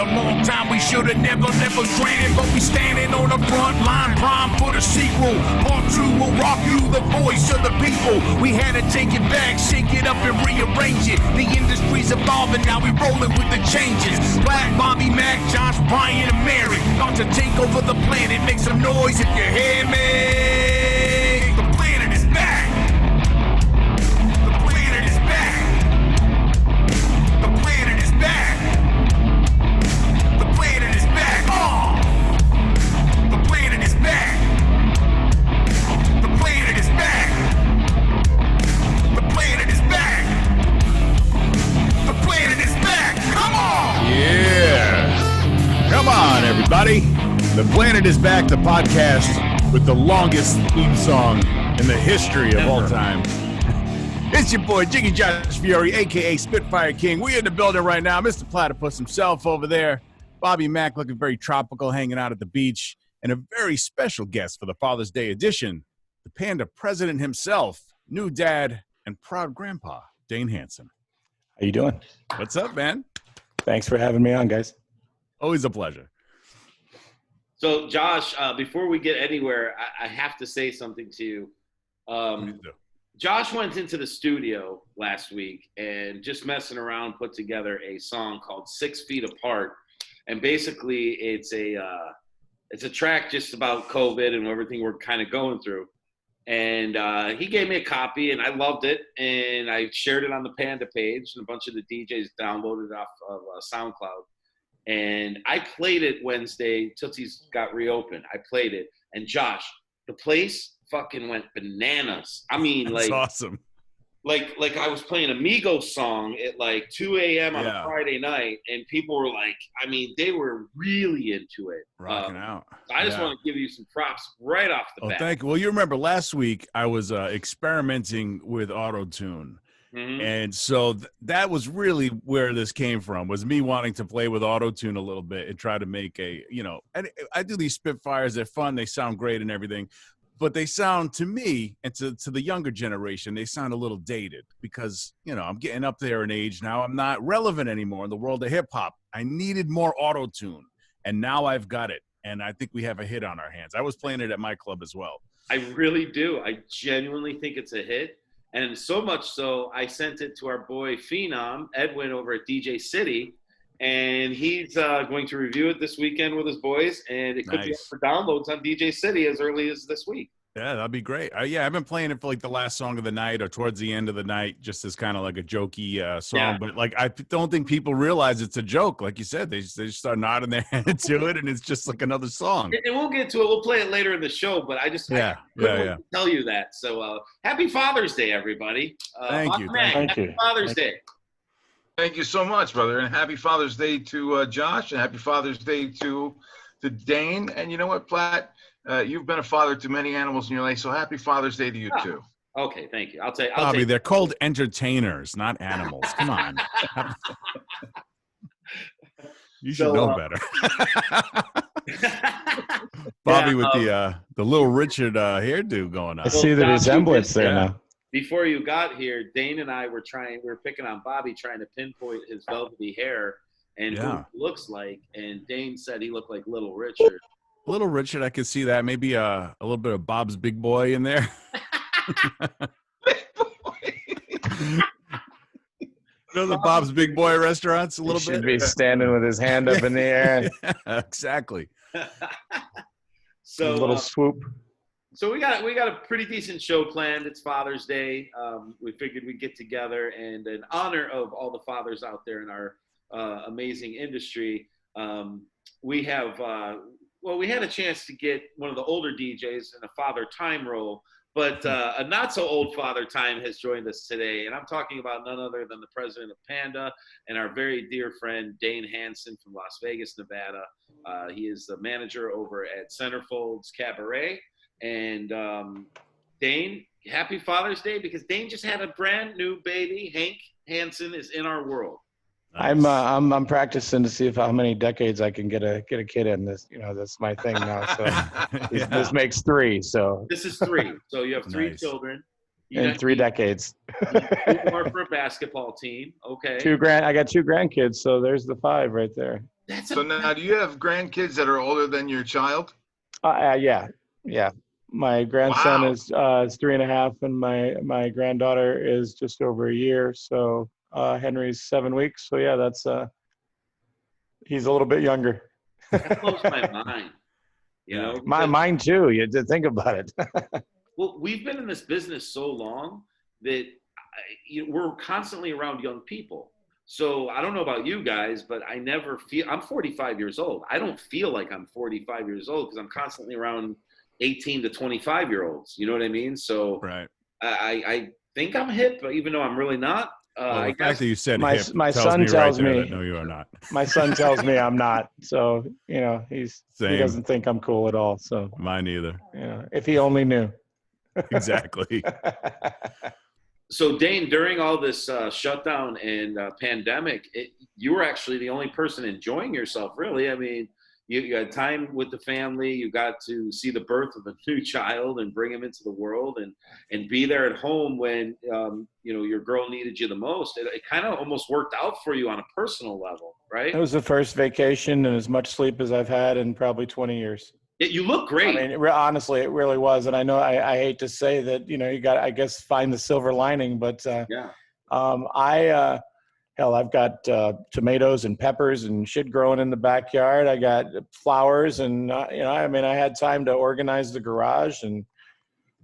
a long time. We should've never granted, but we standing on the front line, prime for the sequel. Part 2 will rock you, the voice of the people. We had to take it back, shake it up and rearrange it. The industry's evolving, now we rolling with the changes. Plat, Bobby, Mac, Josh, Brian, and Mary, about to take over the planet. Make some noise if you hear me. The planet is back. The planet is back. The planet is back. The planet is back. Oh! The planet is back. The planet is back. The planet is back. The planet is back. Come on! Yeah. Come on, everybody. The Planet is Back, the podcast with the longest theme song in the history of all time. It's your boy, Jiggy Josh Fiore, a.k.a. Spitfire King. We're in the building right now. Mr. Platypus himself over there. Bobby Mack looking very tropical, hanging out at the beach. And a very special guest for the Father's Day edition, the Panda president himself, new dad, and proud grandpa, Dane Hansen. How you doing? What's up, man? Thanks for having me on, guys. Always a pleasure. So, Josh, before we get anywhere, I have to say something to you. Josh went into the studio last week and just messing around put together a song called 6 Feet Apart. And basically, it's a track just about COVID and everything we're kind of going through. And he gave me a copy, and I loved it. And I shared it on the Panda page, and a bunch of the DJs downloaded it off of SoundCloud. And I played it Wednesday. Tootsie's got reopened. I played it. And Josh, the place fucking went bananas. I mean, That's awesome. Like I was playing a Migos song at like 2 a.m. on a Friday night, and people were like, I mean, they were really into it. Rocking out. I just want to give you some props right off the bat. Thank you. Well, you remember last week I was experimenting with auto-tune. Mm-hmm. And so that was really where this came from, was me wanting to play with auto-tune a little bit and try to make I do these Spitfires. They're fun. They sound great and everything. But they sound, to me, and to the younger generation, they sound a little dated because, I'm getting up there in age now. I'm not relevant anymore in the world of hip-hop. I needed more auto-tune, and now I've got it. And I think we have a hit on our hands. I was playing it at my club as well. I really do. I genuinely think it's a hit. And so much so, I sent it to our boy Phenom, Edwin, over at DJ City. And he's going to review it this weekend with his boys. And it could be up for downloads on DJ City as early as this week. Yeah, that'd be great. I've been playing it for like the last song of the night or towards the end of the night, just as kind of like a jokey song. Yeah. But like, I don't think people realize it's a joke. Like you said, they just start nodding their head to it, and it's just like another song. And we'll get to it. We'll play it later in the show. But I couldn't tell you that. So happy Father's Day, everybody. Thank you. Happy Father's Day. Thank you so much, brother. And happy Father's Day to Josh, and happy Father's Day to Dane. And you know what, Plat? You've been a father to many animals in your life, so happy Father's Day to you, too. Okay, thank you. Bobby, they're called entertainers, not animals. Come on. You should know better. Bobby with the Little Richard hairdo going on. I see the resemblance there now. Before you got here, Dane and I were picking on Bobby, trying to pinpoint his velvety hair and who he looks like. And Dane said he looked like Little Richard. Little Richard, I could see that. Maybe a little bit of Bob's Big Boy in there. The Bob's Big Boy restaurants a little bit. Should be standing with his hand up in the air. Yeah, exactly. So a little swoop. So we got a pretty decent show planned. It's Father's Day. We figured we'd get together, and in honor of all the fathers out there in our amazing industry, we have we had a chance to get one of the older DJs in a Father Time role, but a not-so-old Father Time has joined us today, and I'm talking about none other than the president of Panda and our very dear friend Dane Hansen from Las Vegas, Nevada. He is the manager over at Centerfold's Cabaret. And Dane, happy Father's Day, because Dane just had a brand new baby. Hank Hansen is in our world. I'm practicing to see how many decades I can get a kid in this. That's my thing now. So this makes 3. So this is 3. So you have 3 children. In 3 decades. 2 more for a basketball team. Okay. I got 2 grandkids, so there's the 5 right there. So now, do you have grandkids that are older than your child? Yeah. My grandson Wow. is 3.5, and my granddaughter is just over a year. So Henry's 7 weeks. So yeah, that's he's a little bit younger. That blows my mind. You know, Mine too. You had to think about it. Well, we've been in this business so long that we're constantly around young people. So I don't know about you guys, but I never feel, I'm 45 years old. I don't feel like I'm 45 years old because I'm constantly around 18 to 25-year-olds. You know what I mean? So Right. I think I'm hip, even though I'm really not. The fact that you said my hip son tells tells me, me that no, you are not. My son tells me I'm not. So, he Same. doesn't think I'm cool at all. So Mine either. If he only knew. Exactly. So Dane, during all this shutdown and pandemic, you were actually the only person enjoying yourself, really. I mean, you had time with the family. You got to see the birth of a new child and bring him into the world, and be there at home when your girl needed you the most. It kind of almost worked out for you on a personal level, right? It was the first vacation and as much sleep as I've had in probably 20 years. You look great. I mean, honestly, it really was. And I know I hate to say that, you got, I guess, find the silver lining, but I've got tomatoes and peppers and shit growing in the backyard. I got flowers and, I had time to organize the garage and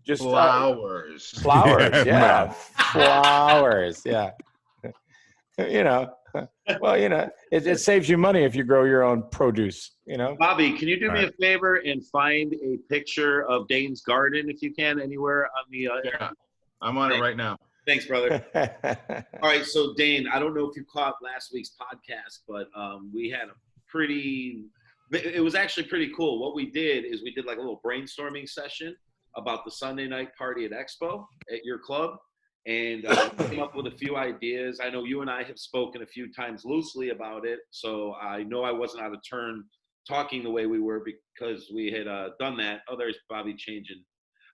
just flowers. Flowers. Yeah. Flowers. Yeah. Well, it saves you money if you grow your own produce, Bobby, can you do me a favor and find a picture of Dane's garden if you can anywhere on the Yeah, I'm on it right now. Thanks, brother. All right, so Dane, I don't know if you caught last week's podcast, but we had it was actually pretty cool. What we did is we did like a little brainstorming session about the Sunday night party at EXPO at your club. And came up with a few ideas. I know you and I have spoken a few times loosely about it, so I know I wasn't out of turn talking the way we were because we had done that. Oh, there's Bobby changing.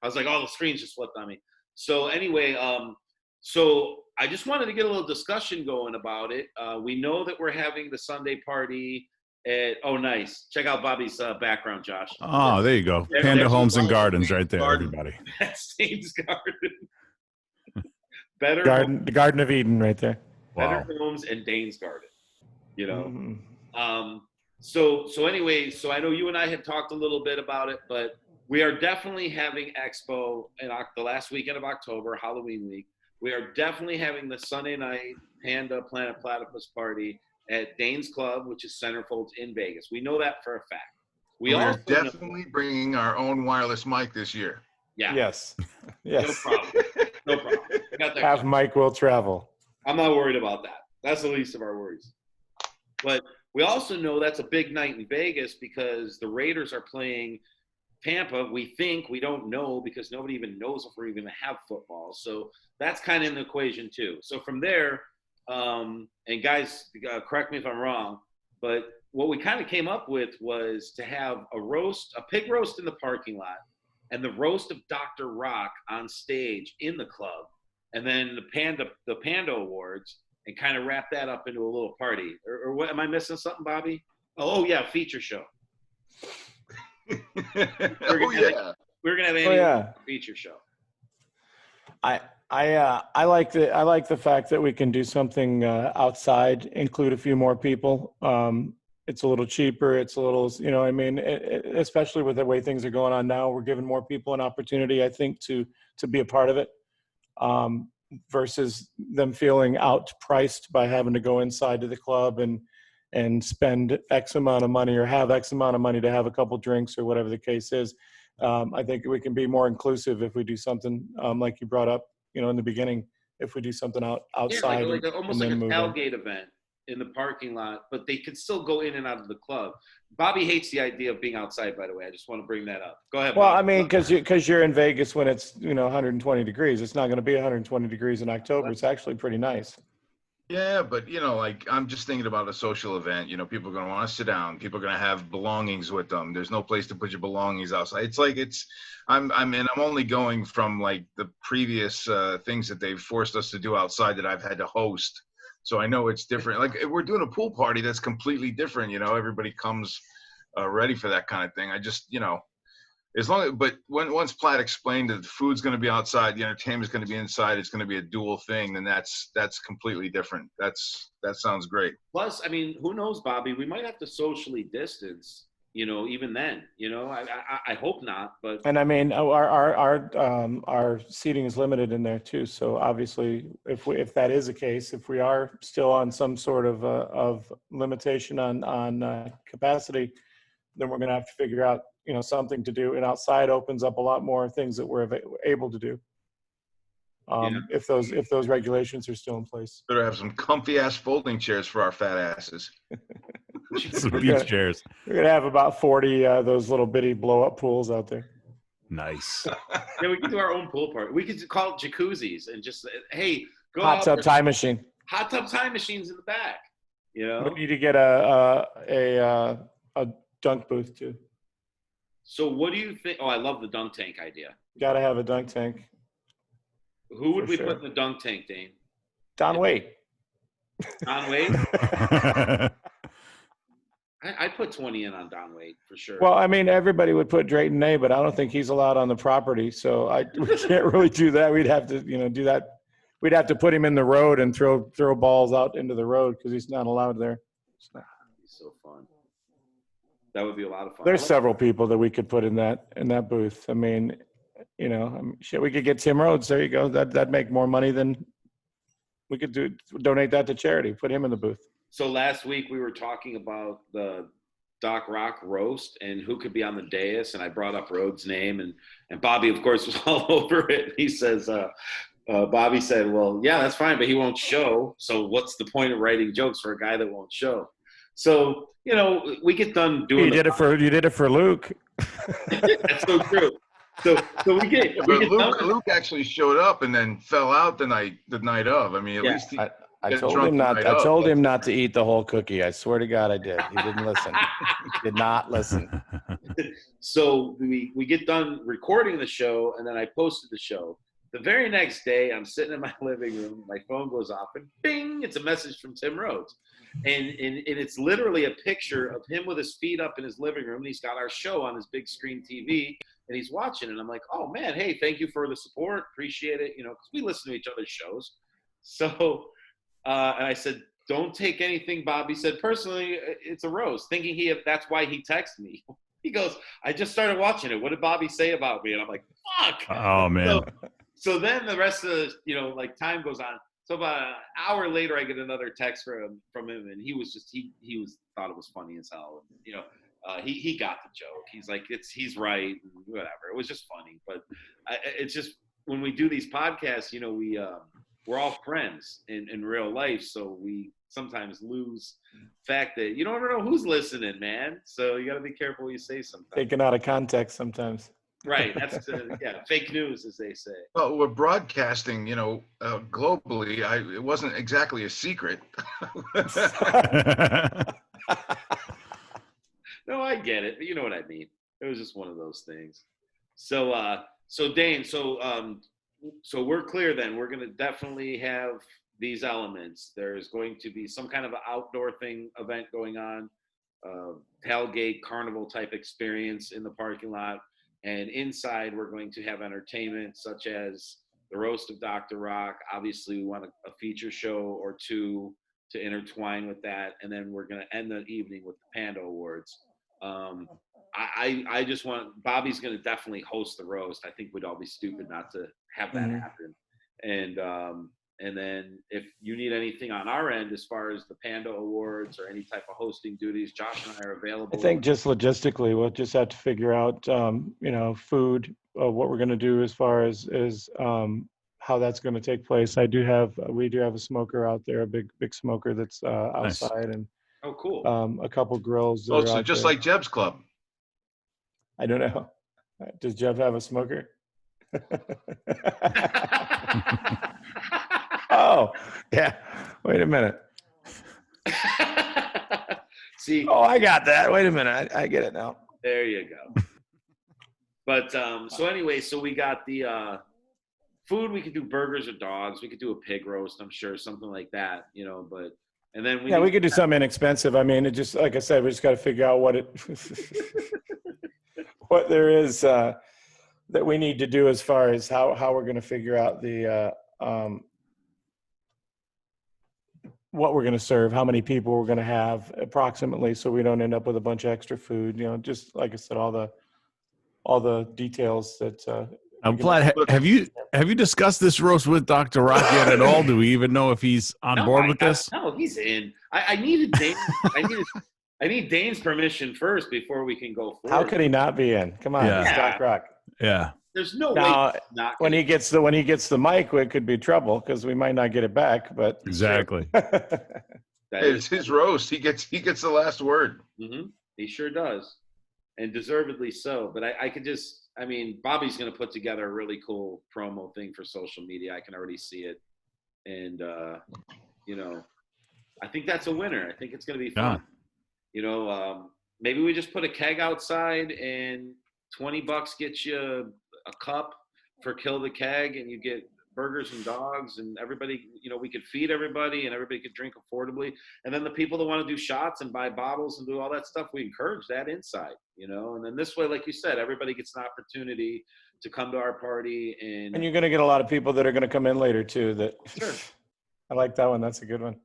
I was like, oh, the screen's just flipped on me. So anyway, so I just wanted to get a little discussion going about it. We know that we're having the Sunday party nice. Check out Bobby's background, Josh. Oh, there you go. Panda Homes and Gardens right there, everybody. That's Dane's garden. The Garden of Eden right there. Better Homes and Dane's garden, So anyway, so I know you and I had talked a little bit about it, but we are definitely having EXPO in the last weekend of October, Halloween week. We are definitely having the Sunday night Panda Planet Platypus Party at Dane's Club, which is Centerfolds in Vegas. We know that for a fact. We are definitely bringing our own wireless mic this year. Yeah. Yes. No problem. Have Mike will travel. I'm not worried about that. That's the least of our worries. But we also know that's a big night in Vegas because the Raiders are playing Tampa. We don't know because nobody even knows if we're even going to have football. So that's kind of in the equation too. So from there, and guys, correct me if I'm wrong, but what we kind of came up with was to have a pig roast in the parking lot, and the roast of Docc Rock on stage in the club, and then the Panda Awards, and kind of wrap that up into a little party. Or what? Am I missing something, Bobby? Oh yeah, feature show. We're gonna have a feature show. I like the fact that we can do something outside, include a few more people. It's a little cheaper. It's a little, especially with the way things are going on now, we're giving more people an opportunity, I think, to be a part of it, versus them feeling outpriced by having to go inside to the club and spend X amount of money or have X amount of money to have a couple drinks or whatever the case is. I think we can be more inclusive if we do something like you brought up, in the beginning, if we do something outside. Yeah, almost like a tailgate event in the parking lot, but they can still go in and out of the club. Bobby hates the idea of being outside, by the way. I just want to bring that up. Go ahead, well, Bobby. I mean, because you're in Vegas when it's 120 degrees. It's not going to be 120 degrees in October. It's actually pretty nice. Yeah, but I'm just thinking about a social event. People are going to want to sit down. People are going to have belongings with them. There's no place to put your belongings outside. I'm only going from like the previous things that they've forced us to do outside that I've had to host. So I know it's different. Like if we're doing a pool party, that's completely different. Everybody comes ready for that kind of thing. I just, as long as, but once Plat explained that the food's going to be outside, the entertainment's going to be inside, it's going to be a dual thing, then that's completely different. That sounds great. Plus, I mean, who knows, Bobby? We might have to socially distance. Even then, I hope not, but. And I mean, our seating is limited in there too. So obviously, if that is the case, if we are still on some sort of limitation on capacity, then we're going to have to figure out, something to do. And outside opens up a lot more things that we're able to do. If those regulations are still in place. Better have some comfy ass folding chairs for our fat asses. Some beach chairs. We're gonna have about 40 those little bitty blow up pools out there. Nice. Yeah, we can do our own pool party. We could call it jacuzzis and just go Hot out tub there. time machine. Hot tub time machines in the back. We need to get a dunk booth too. So what do you think? Oh, I love the dunk tank idea. Got to have a dunk tank. Who would For we sure. put in the dunk tank, Dane? Don Wade. Don Wade? I'd put 20 in on Don Wade for sure. Well, I mean, everybody would put Drayton A, but I don't think he's allowed on the property. So we can't really do that. We'd have to, do that. We'd have to put him in the road and throw balls out into the road because he's not allowed there. That'd be so fun. That would be a lot of fun. There's several people that we could put in that booth. I mean, shit, we could get Tim Rhodes. There you go. That'd make more money than we could donate that to charity. Put him in the booth. So last week we were talking about the Docc Rock roast and who could be on the dais, and I brought up Rhodes' name, and Bobby, of course, was all over it. He says, Bobby said, well, yeah, that's fine, but he won't show. So what's the point of writing jokes for a guy that won't show? So, we get done doing. You did it for Luke. That's so true. So we get Luke actually showed up and then fell out the night of. I mean, at least he. I told him not to eat the whole cookie. I swear to God, I did. He didn't listen. He did not listen. So we get done recording the show, and then I posted the show. The very next day, I'm sitting in my living room. My phone goes off, and bing! It's a message from Tim Rhodes, and it's literally a picture of him with his feet up in his living room. And he's got our show on his big screen TV, and he's watching. And I'm like, oh man, hey, thank you for the support, appreciate it. Because we listen to each other's shows. So. And I said, don't take anything Bobby said personally. It's a roast, thinking that's why he texted me. He goes, I just started watching it. What did Bobby say about me? And I'm like, fuck. Oh, man. So then the rest of the, time goes on. So about an hour later, I get another text from him. And he was thought it was funny as hell. He got the joke. He's like, he's right. Whatever. It was just funny. But it's just, when we do these podcasts, we're all friends in real life, so we sometimes lose the fact that you don't ever know who's listening, man. So you got to be careful what you say sometimes. Taken out of context sometimes. Right. That's fake news, as they say. Well, we're broadcasting, globally. It wasn't exactly a secret. No, I get it. But you know what I mean. It was just one of those things. So Dane, so we're clear then. We're going to definitely have these elements. There's going to be some kind of an outdoor event going on, tailgate, carnival type experience in the parking lot. And inside, we're going to have entertainment such as the roast of Docc Rock. Obviously, we want a feature show or two to intertwine with that. And then we're going to end the evening with the Panda Awards. I just want, Bobby's going to definitely host the roast. I think we'd all be stupid not to have that happen. And then if you need anything on our end as far as the Panda Awards or any type of hosting duties, Josh and I are available. I think just logistically, we'll just have to figure out, food, what we're going to do as far as how that's going to take place. We do have a smoker out there, a big smoker that's outside. Nice. And oh, cool. A couple grills. So just like Jeb's Club. I don't know. Does Jeb have a smoker? Oh, yeah. Wait a minute. See. Oh, I got that. Wait a minute. I get it now. There you go. But so anyway, so we got the food, we could do burgers or dogs. We could do a pig roast, I'm sure, something like that, but, and then we could do something inexpensive. I mean, it just, like I said, we just got to figure out what there is that we need to do as far as how we're going to figure out the, what we're going to serve, how many people we're going to have approximately, so we don't end up with a bunch of extra food, just like I said, all the details that, Plat, have you discussed this roast with Dr. Rock yet at all? Do we even know if he's on board with this? No, he's in. I needed Dane. I need Dane's permission first before we can go forward. How could he not be in? Come on, It's Docc Rock. Yeah. There's no now, way. Not when he gets the mic, it could be trouble because we might not get it back. But exactly, it's his roast. He gets the last word. Mm-hmm. He sure does, and deservedly so. But I could just. I mean, Bobby's going to put together a really cool promo thing for social media. I can already see it. And, I think that's a winner. I think it's going to be fun. Yeah. Maybe we just put a keg outside and $20 gets you a cup for Kill the Keg, and you get burgers and dogs, and everybody, we could feed everybody and everybody could drink affordably. And then the people that want to do shots and buy bottles and do all that stuff, we encourage that inside, and then this way, like you said, everybody gets an opportunity to come to our party. And you're going to get a lot of people that are going to come in later too. Sure. I like that one. That's a good one.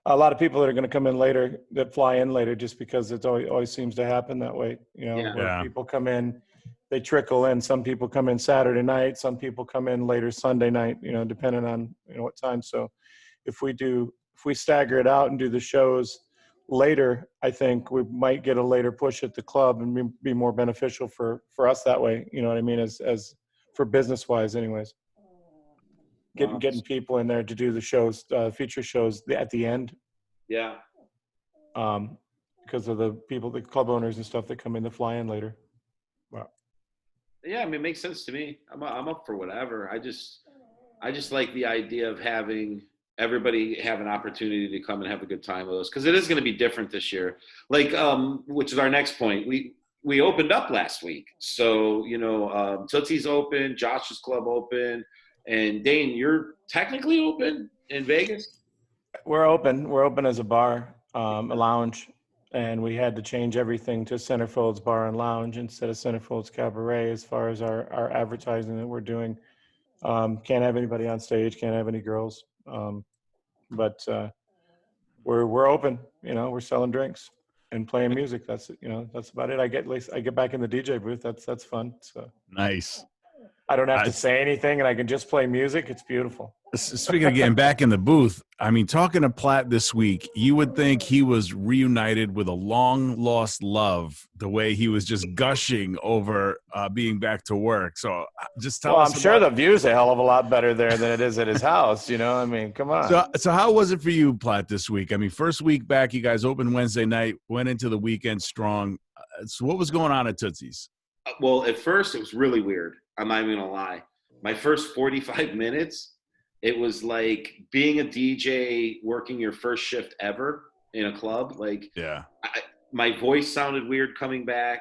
A lot of people that are going to come in later, that fly in later, just because it always seems to happen that way. Where people come in, they trickle in. Some people come in Saturday night. Some people come in later Sunday night, depending on, what time. So if we stagger it out and do the shows later, I think we might get a later push at the club and be more beneficial for us that way. You know what I mean? As for business wise anyways, getting people in there to do the shows, feature shows at the end. Yeah. Because of the club owners and stuff that come in to fly in later. Wow. Yeah, it makes sense to me. I'm up for whatever. I just like the idea of having everybody have an opportunity to come and have a good time with us, because it is going to be different this year. Like, which is our next point. We opened up last week, so Tootsie's open, Josh's club open, and Dane, you're technically open in Vegas. We're open as a bar, a lounge. And we had to change everything to Centerfolds Bar and Lounge instead of Centerfolds Cabaret as far as our advertising that we're doing. Can't have anybody on stage, can't have any girls. But we're open, we're selling drinks and playing music. That's about it. I get back in the DJ booth. That's fun. So nice. I don't have to say anything and I can just play music. It's beautiful. Speaking of getting back in the booth, I mean, talking to Plat this week, you would think he was reunited with a long-lost love, the way he was just gushing over being back to work. So just tell us. I'm sure the view's a hell of a lot better there than it is at his house, I mean, come on. So how was it for you, Plat, this week? I mean, first week back, you guys opened Wednesday night, went into the weekend strong. So what was going on at Tootsie's? Well, at first, it was really weird. I'm not even going to lie. My first 45 minutes, it was like being a DJ working your first shift ever in a club. Like, my voice sounded weird coming back.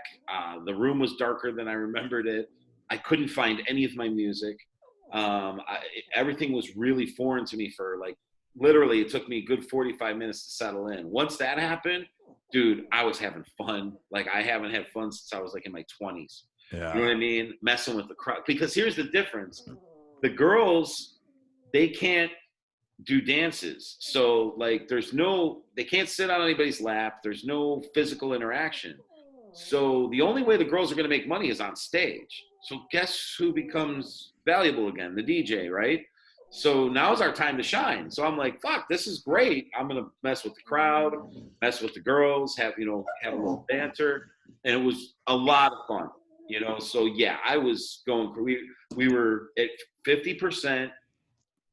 The room was darker than I remembered it. I couldn't find any of my music. Everything was really foreign to me for literally it took me a good 45 minutes to settle in. Once that happened, dude, I was having fun. Like, I haven't had fun since I was in my 20s. Yeah. You know what I mean? Messing with the crowd. Because here's the difference. The girls, they can't do dances. So they can't sit on anybody's lap. There's no physical interaction. So the only way the girls are going to make money is on stage. So guess who becomes valuable again? The DJ, right? So now's our time to shine. So I'm like, fuck, this is great. I'm going to mess with the crowd, mess with the girls, have a little banter. And it was a lot of fun, So yeah, I was going, we were at 50%.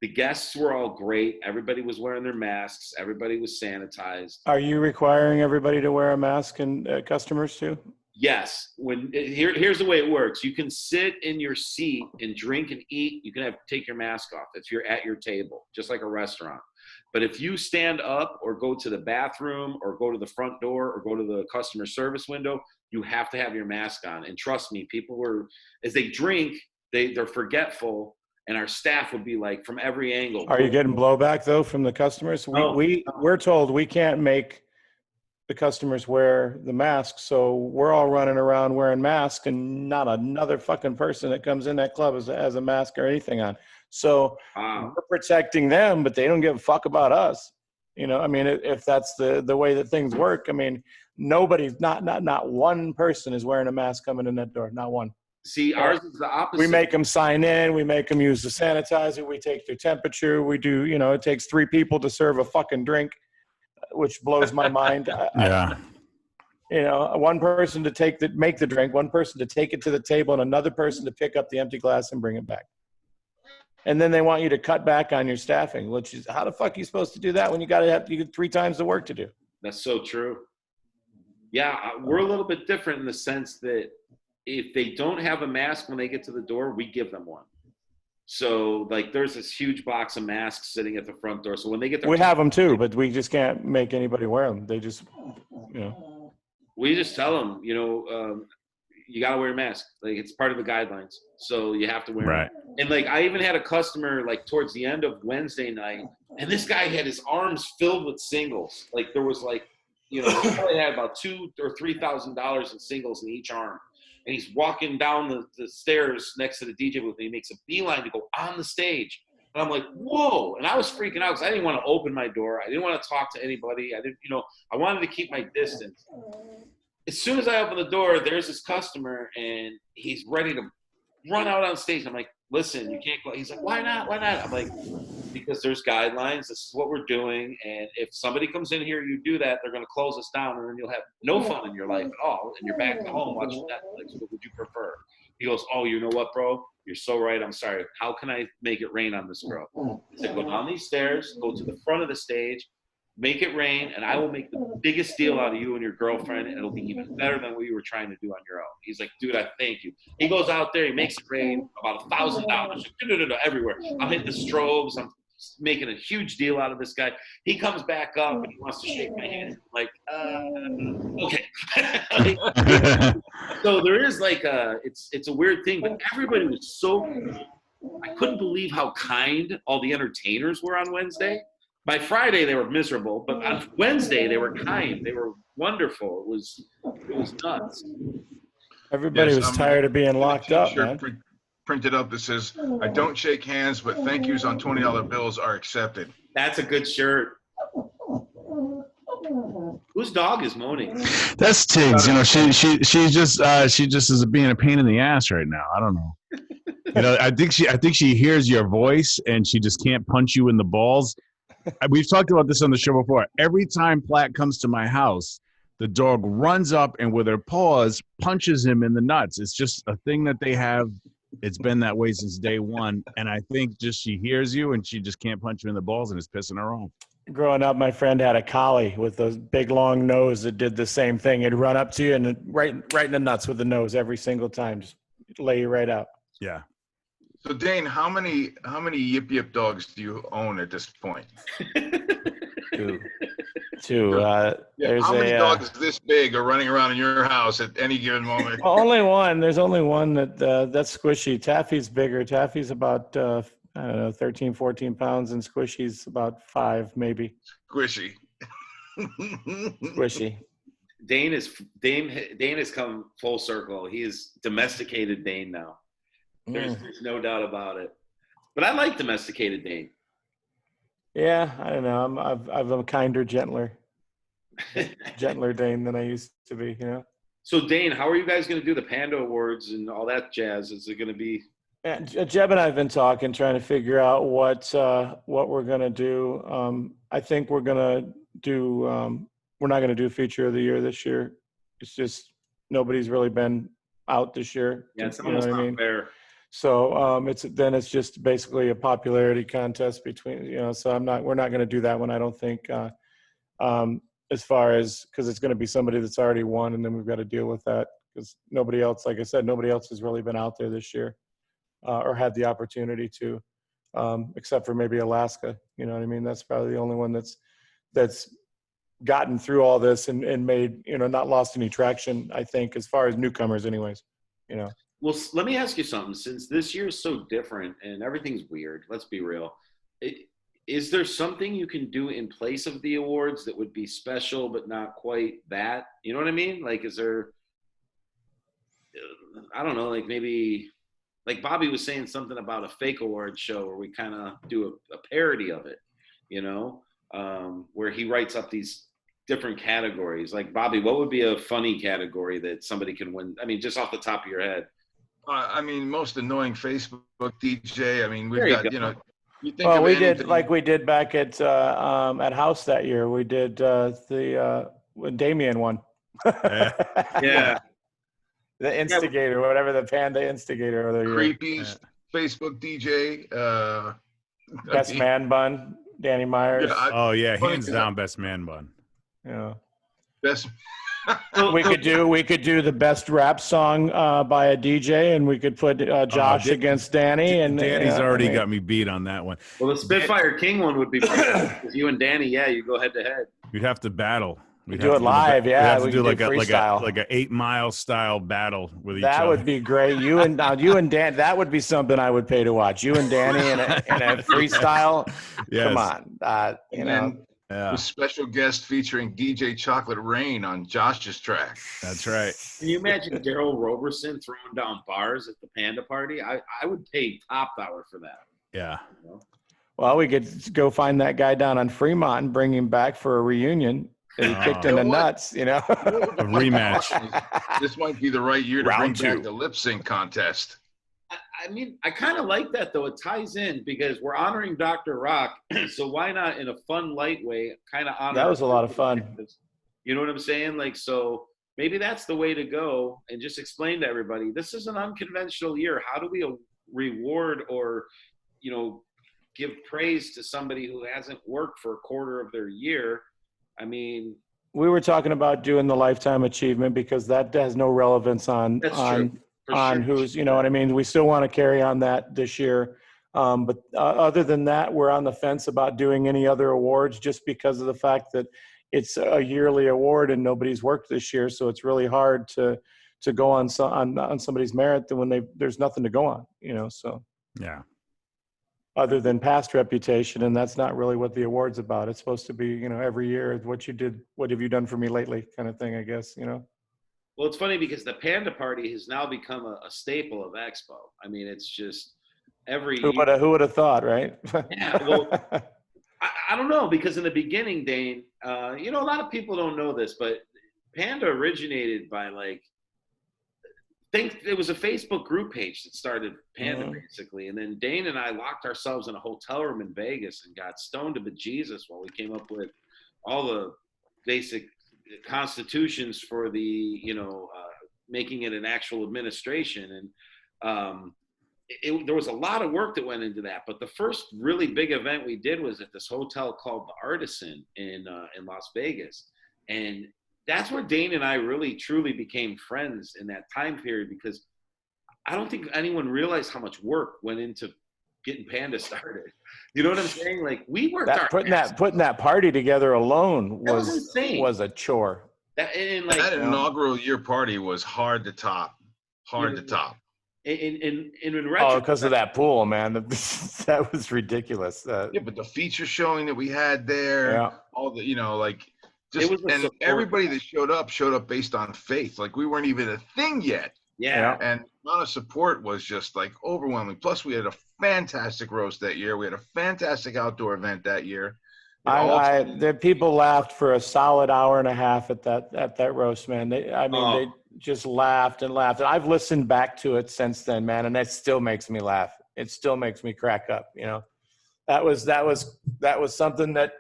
The guests were all great. Everybody was wearing their masks. Everybody was sanitized. Are you requiring everybody to wear a mask and customers too? Yes. Here's the way it works. You can sit in your seat and drink and eat. You can take your mask off if you're at your table, just like a restaurant. But if you stand up or go to the bathroom or go to the front door or go to the customer service window, you have to have your mask on. And trust me, people as they drink, they're forgetful. and our staff would be like from every angle. Are you getting blowback though from the customers? We're told we can't make the customers wear the masks, so we're all running around wearing masks, and not another fucking person that comes in that club has a mask or anything on. So we're protecting them, but they don't give a fuck about us. You know, I mean, if that's the way that things work, I mean, nobody's not one person is wearing a mask coming in that door, not one. See, ours is the opposite. We make them sign in. We make them use the sanitizer. We take their temperature. We do, you know, it takes 3 people to serve a fucking drink, which blows my mind. Yeah. You know, one person to make the drink, one person to take it to the table, and another person to pick up the empty glass and bring it back. And then they want you to cut back on your staffing, which is, how the fuck are you supposed to do that when you get 3 times the work to do? That's so true. Yeah, we're a little bit different in the sense that if they don't have a mask when they get to the door, we give them one. So, like, there's this huge box of masks sitting at the front door. So when they get there, we have them too, but we just can't make anybody wear them. They just, you know. We just tell them, you know, you got to wear a mask. Like, it's part of the guidelines. So you have to wear right. them. And, like, I even had a customer, like, towards the end of Wednesday night, and this guy had his arms filled with singles. Like, there was, like, you know, he probably had about $2,000 or $3,000 in singles in each arm. And he's walking down the stairs next to the DJ booth, and he makes a beeline to go on the stage. And I'm like, whoa. And I was freaking out because I didn't want to open my door. I didn't want to talk to anybody. I wanted to keep my distance. As soon as I open the door, there's this customer, and he's ready to run out on stage. I'm like, listen, you can't go. He's like, why not? Why not? I'm like, because there's guidelines. This is what we're doing. And if somebody comes in here, you do that, they're going to close us down, and then you'll have no fun in your life at all. And you're back at home watching Netflix. What would you prefer? He goes, oh, you know what, bro? You're so right. I'm sorry. How can I make it rain on this girl? He said, go down these stairs, go to the front of the stage, make it rain, and I will make the biggest deal out of you and your girlfriend, and it'll be even better than what you were trying to do on your own. He's like, dude, I thank you. He goes out there, he makes it rain, about $1,000 everywhere. I'm hitting the strobes, I'm making a huge deal out of this guy. He comes back up and he wants to shake my hand. I'm like, okay. So there is like it's a weird thing, but everybody was so, I couldn't believe how kind all the entertainers were on Wednesday. By Friday, they were miserable, but on Wednesday, they were kind. They were wonderful. It was nuts. Everybody was tired of being locked up, man. Printed up that says, I don't shake hands, but thank yous on $20 bills are accepted. That's a good shirt. Whose dog is moaning? That's Tiggs. You know, she just is being a pain in the ass right now. I don't know. You know, I think she hears your voice and she just can't punch you in the balls. We've talked about this on the show before. Every time Plat comes to my house, the dog runs up and with her paws punches him in the nuts. It's just a thing that they have. It's been that way since day one. And I think just she hears you and she just can't punch you in the balls and it's pissing her off. Growing up, my friend had a collie with a big long nose that did the same thing. It'd run up to you and right in the nuts with the nose every single time. Just lay you right out. Yeah. So Dane, how many Yip Yip dogs do you own at this point? Two. How many dogs this big are running around in your house at any given moment? Only one. There's only one that's Squishy. Taffy's bigger. Taffy's about 13, 14 pounds, and Squishy's about 5 maybe. Squishy. Squishy. Dane has come full circle. He is domesticated Dane now. There's no doubt about it. But I like domesticated Dane. Yeah, I don't know. I'm a kinder, gentler Dane than I used to be. You know. So Dane, how are you guys going to do the Panda Awards and all that jazz? Is it going to be? Yeah, Jeb and I have been talking, trying to figure out what we're going to do. I think we're going to do. We're not going to do Feature of the Year this year. It's just nobody's really been out this year. Yeah, it's almost not fair. So it's just basically a popularity contest between, you know, so we're not going to do that one. I don't think, as far as, cause it's going to be somebody that's already won. And then we've got to deal with that because nobody else, like I said, nobody else has really been out there this year, or had the opportunity to, except for maybe Alaska. You know what I mean? That's probably the only one that's gotten through all this and made, you know, not lost any traction, I think, as far as newcomers anyways, you know. Well, let me ask you something. Since this year is so different and everything's weird, let's be real. Is there something you can do in place of the awards that would be special but not quite that? You know what I mean? Like, is there, I don't know, like maybe, like Bobby was saying something about a fake award show where we kind of do a parody of it, you know, where he writes up these different categories. Like, Bobby, what would be a funny category that somebody can win? I mean, just off the top of your head. I mean, most annoying Facebook DJ. I mean, we've got, you know, you think Well, of we anything. did like we did back at House that year. We did when Damien won. Yeah. The instigator, whatever, the Panda instigator of the year. Creepy Facebook DJ. Best man bun, Danny Myers. Yeah, hands down, best man bun. Yeah. Best. We could do the best rap song by a DJ, and we could put Josh against Danny. And Danny's already got me beat on that one. Well, the Spitfire King one would be because you and Danny, you go head to head. We'd have to battle. We'd do it live, We'd have to do like a 8 Mile style battle with each other. That would be great. You and Dan, that would be something I would pay to watch. You and Danny in a freestyle. Yes. Come on, you know. With special guest featuring DJ Chocolate Rain on Josh's track. That's right. Can you imagine Daryl Roberson throwing down bars at the Panda Party? I would pay top dollar for that. Yeah. You know? Well, we could go find that guy down on Fremont and bring him back for a reunion. He kicked in the nuts, you know. A rematch. This might be the right year to bring back the lip sync contest. I mean, I kind of like that, though. It ties in because we're honoring Docc Rock. So why not, in a fun, light way, kind of honor? That was a lot of fun. You know what I'm saying? Like, so maybe that's the way to go, and just explain to everybody, this is an unconventional year. How do we reward or, you know, give praise to somebody who hasn't worked for a quarter of their year? I mean, we were talking about doing the lifetime achievement because that has no relevance on who's, you know what I mean? We still want to carry on that this year. But other than that, we're on the fence about doing any other awards just because of the fact that it's a yearly award and nobody's worked this year. So it's really hard to go on somebody's merit when there's nothing to go on, you know, so. Yeah. Other than past reputation, and that's not really what the award's about. It's supposed to be, you know, every year, what have you done for me lately kind of thing, I guess, you know. Well, it's funny because the Panda Party has now become a staple of EXPO. I mean, it's just every year. Who would have thought, right? Yeah, well, I don't know, because in the beginning, Dane, you know, a lot of people don't know this, but Panda originated by it was a Facebook group page that started Panda basically. And then Dane and I locked ourselves in a hotel room in Vegas and got stoned to bejesus while we came up with all the basic constitutions for the, you know, making it an actual administration. And there was a lot of work that went into that. But the first really big event we did was at this hotel called the Artisan in Las Vegas. And that's where Dane and I really truly became friends in that time period, because I don't think anyone realized how much work went into getting Panda started. You know what I'm saying? Like, we worked putting that party together alone was insane. Was a chore. That inaugural year party was hard to top. To top. In retrospect, because of that pool, man. That was ridiculous. Yeah, but the feature showing that we had there, all the, you know, like, and everybody that showed up based on faith. Like, we weren't even a thing yet. Yeah. And the amount of support was just like overwhelming. Plus, we had a fantastic roast that year. We had a fantastic outdoor event that year. The people laughed for a solid hour and a half at that roast, man. They just laughed and laughed. And I've listened back to it since then, man, and that still makes me laugh. It still makes me crack up. You know, that was something that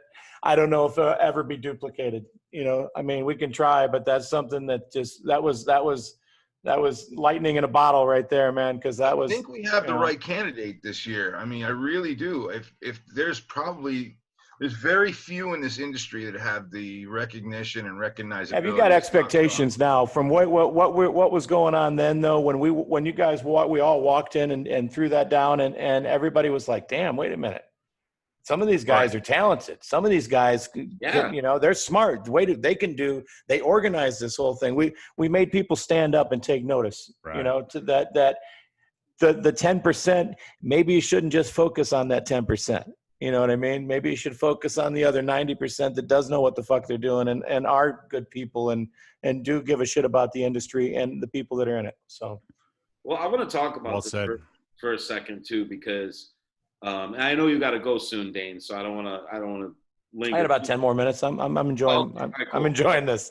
I don't know if it'll ever be duplicated. You know, I mean, we can try, but that's something that just that was lightning in a bottle right there, man. Because I think we have the right candidate this year. I mean, I really do. If there's very few in this industry that have the recognition and recognizability. Have you got expectations now from what was going on then, though, when you guys we all walked in and threw that down and everybody was like, damn, wait a minute. Some of these guys are talented. Some of these guys, they're smart. They organize this whole thing. We made people stand up and take notice, to that the 10%, maybe you shouldn't just focus on that 10%. You know what I mean? Maybe you should focus on the other 90% that does know what the fuck they're doing and are good people and do give a shit about the industry and the people that are in it. So, well, I want to talk about this for a second too, because and I know you got to go soon, Dane. So I don't want to linger. I had about 10 more minutes. I'm enjoying. Cool. I'm enjoying this.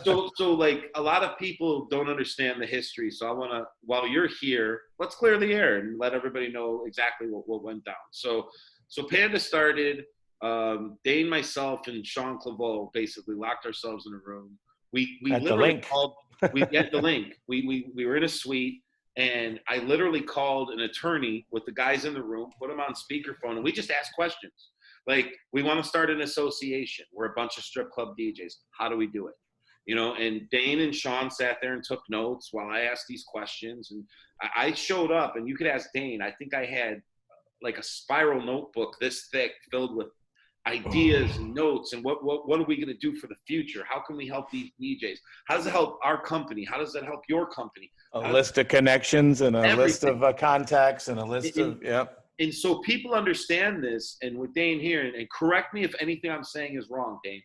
So like a lot of people don't understand the history. So I want to, while you're here, let's clear the air and let everybody know exactly what went down. So Panda started, Dane, myself, and Sean Claveau basically locked ourselves in a room. We literally called, we get the link. We were in a suite, and I literally called an attorney with the guys in the room, put them on speakerphone, and we just asked questions. Like, we want to start an association. We're a bunch of strip club DJs. How do we do it? And Dane and Sean sat there and took notes while I asked these questions. And I showed up, and you could ask Dane. I think I had like a spiral notebook this thick filled with ideas and notes and what are we going to do for the future? How can we help these DJs? How does it help our company? How does that help your company? A list of connections and a list of contacts and a list And so people understand this, and with Dane here, and correct me if anything I'm saying is wrong, Dane,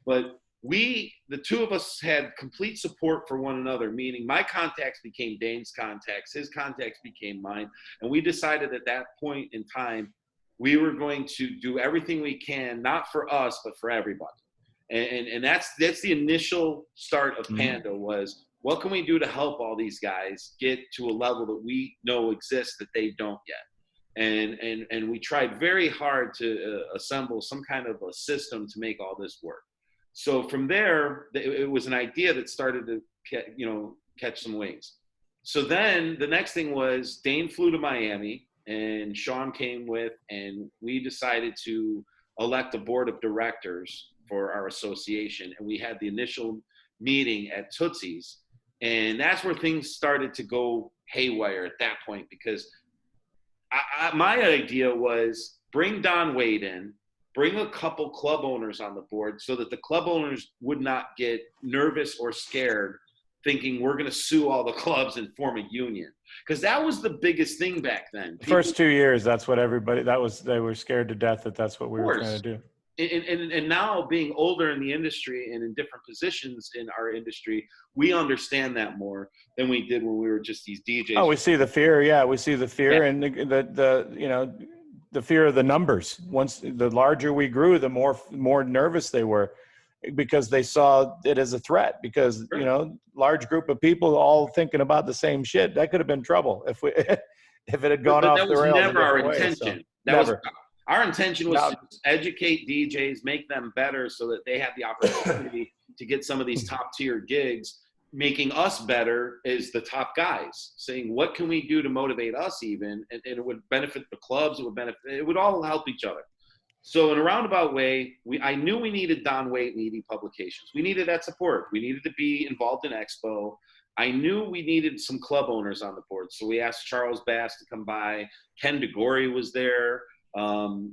but the two of us had complete support for one another, meaning my contacts became Dane's contacts, his contacts became mine. And we decided at that point in time, we were going to do everything we can, not for us, but for everybody. And that's the initial start of Panda was, what can we do to help all these guys get to a level that we know exists that they don't yet? And we tried very hard to assemble some kind of a system to make all this work. So from there, it was an idea that started to catch some wings. So then the next thing was Dane flew to Miami and Sean came with, and we decided to elect a board of directors for our association. And we had the initial meeting at Tootsie's. And that's where things started to go haywire at that point, because my idea was bring Don Wade in, bring a couple club owners on the board so that the club owners would not get nervous or scared thinking we're going to sue all the clubs and form a union. Because that was the biggest thing back then. First 2 years, that's what they were scared to death that's what we were trying to do. And now being older in the industry and in different positions in our industry, we understand that more than we did when we were just these DJs. Oh, we see the fear. Yeah, we see the fear and the fear of the numbers. Once the larger we grew, the more nervous they were, because they saw it as a threat. Because large group of people all thinking about the same shit. That could have been trouble if it had gone off the rails. That was never our intention. Our intention was to educate DJs, make them better so that they have the opportunity to get some of these top tier gigs, making us better as the top guys, saying, what can we do to motivate us even? And it would benefit the clubs. It would all help each other. So in a roundabout way, I knew we needed Don Waite and ED Publications. We needed that support. We needed to be involved in EXPO. I knew we needed some club owners on the board. So we asked Charles Bass to come by. Ken DeGory was there. From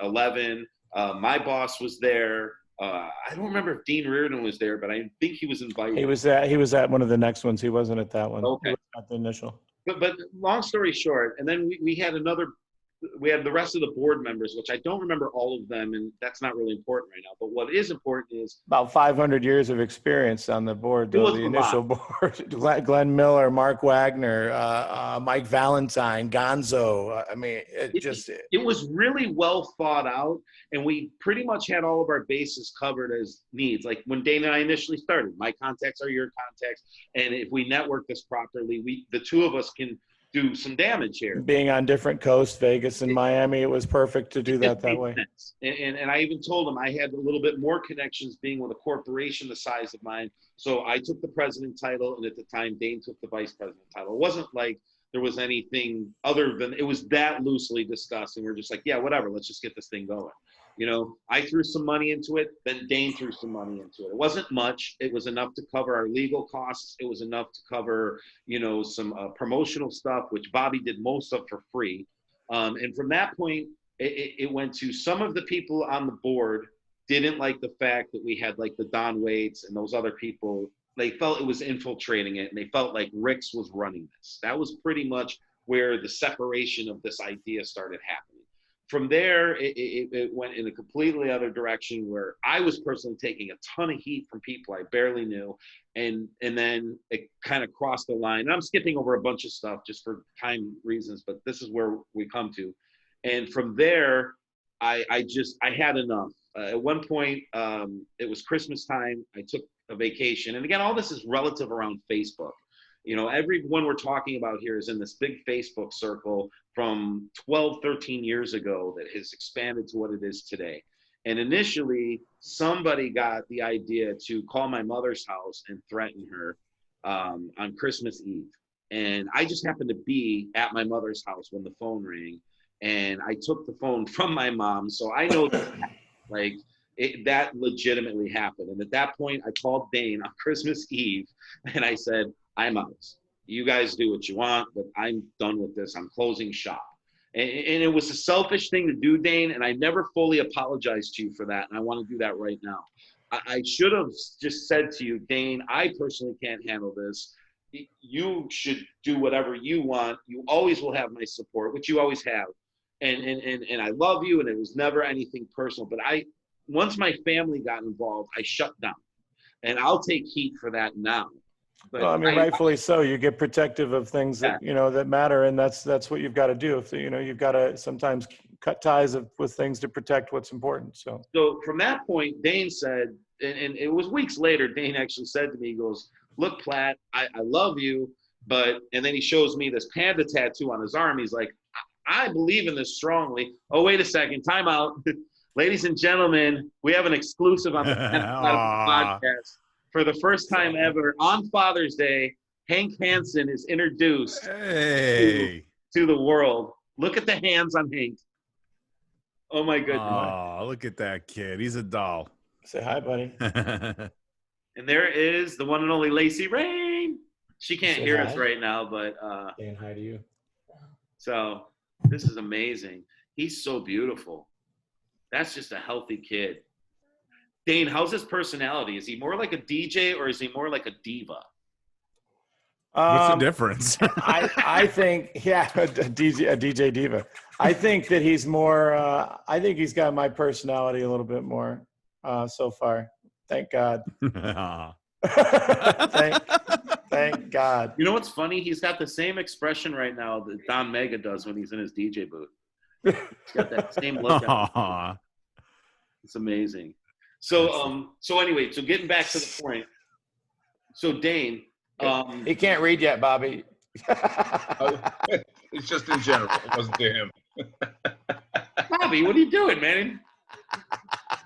11, my boss was there. I don't remember if Dean Reardon was there, but I think he was invited. He was at one of the next ones. He wasn't at that one. Okay. He was at the initial. But long story short, and then we had the rest of the board members, which I don't remember all of them, and that's not really important right now. But what is important is about 500 years of experience on the board, the initial board. Glenn Miller, Mark Wagner, Mike Valentine, Gonzo. It was really well thought out, and we pretty much had all of our bases covered as needs. Like when Dane and I initially started, my contacts are your contacts, and if we network this properly, the two of us can do some damage here. Being on different coasts, Vegas and Miami, it was perfect to do that way. And I even told him I had a little bit more connections being with a corporation the size of mine. So I took the president title, and at the time, Dane took the vice president title. It wasn't like there was anything other than, it was that loosely discussed. And we're just like, yeah, whatever, let's just get this thing going. I threw some money into it, then Dane threw some money into it. It wasn't much. It was enough to cover our legal costs. It was enough to cover, some promotional stuff, which Bobby did most of for free. And from that point, it went to some of the people on the board didn't like the fact that we had like the Don Waits and those other people. They felt it was infiltrating it, and they felt like Rick's was running this. That was pretty much where the separation of this idea started happening. From there, it went in a completely other direction where I was personally taking a ton of heat from people I barely knew. And then it kind of crossed the line. And I'm skipping over a bunch of stuff just for time reasons, but this is where we come to. And from there, I had enough. At one point, it was Christmas time. I took a vacation. And again, all this is relative around Facebook. You know, everyone we're talking about here is in this big Facebook circle from 12, 13 years ago that has expanded to what it is today. And initially, somebody got the idea to call my mother's house and threaten her on Christmas Eve. And I just happened to be at my mother's house when the phone rang. And I took the phone from my mom. So I know that, like, that legitimately happened. And at that point, I called Dane on Christmas Eve and I said, I'm out. You guys do what you want, but I'm done with this. I'm closing shop. And it was a selfish thing to do, Dane, and I never fully apologized to you for that, and I want to do that right now. I should have just said to you, Dane, I personally can't handle this. You should do whatever you want. You always will have my support, which you always have. And I love you, and it was never anything personal. But once my family got involved, I shut down. And I'll take heat for that now. But well, I mean, rightfully so. You get protective of things that, you know, that matter. And that's what you've got to do. If, you know, you've got to sometimes cut ties with things to protect what's important. So from that point, Dane said, and it was weeks later, Dane actually said to me, he goes, look, Plat, I love you. And then he shows me this panda tattoo on his arm. He's like, I believe in this strongly. Oh, wait a second. Time out. Ladies and gentlemen, we have an exclusive on the Panda podcast. For the first time ever, on Father's Day, Hank Hansen is introduced to the world. Look at the hands on Hank. Oh, my goodness. Oh, look at that kid. He's a doll. Say hi, buddy. And there is the one and only Lacey Rain. She can't hear us right now, but saying hi to you. So this is amazing. He's so beautiful. That's just a healthy kid. Dane, how's his personality? Is he more like a DJ or is he more like a diva? What's the difference? I think, a DJ diva. I think that he's more, I think he's got my personality a little bit more so far. Thank God. Thank God. You know what's funny? He's got the same expression right now that Don Mega does when he's in his DJ booth. He's got that same look. It's amazing. So anyway, so getting back to the point. So Dane, he can't read yet, Bobby. It's just in general. It wasn't to him. Bobby, what are you doing, man?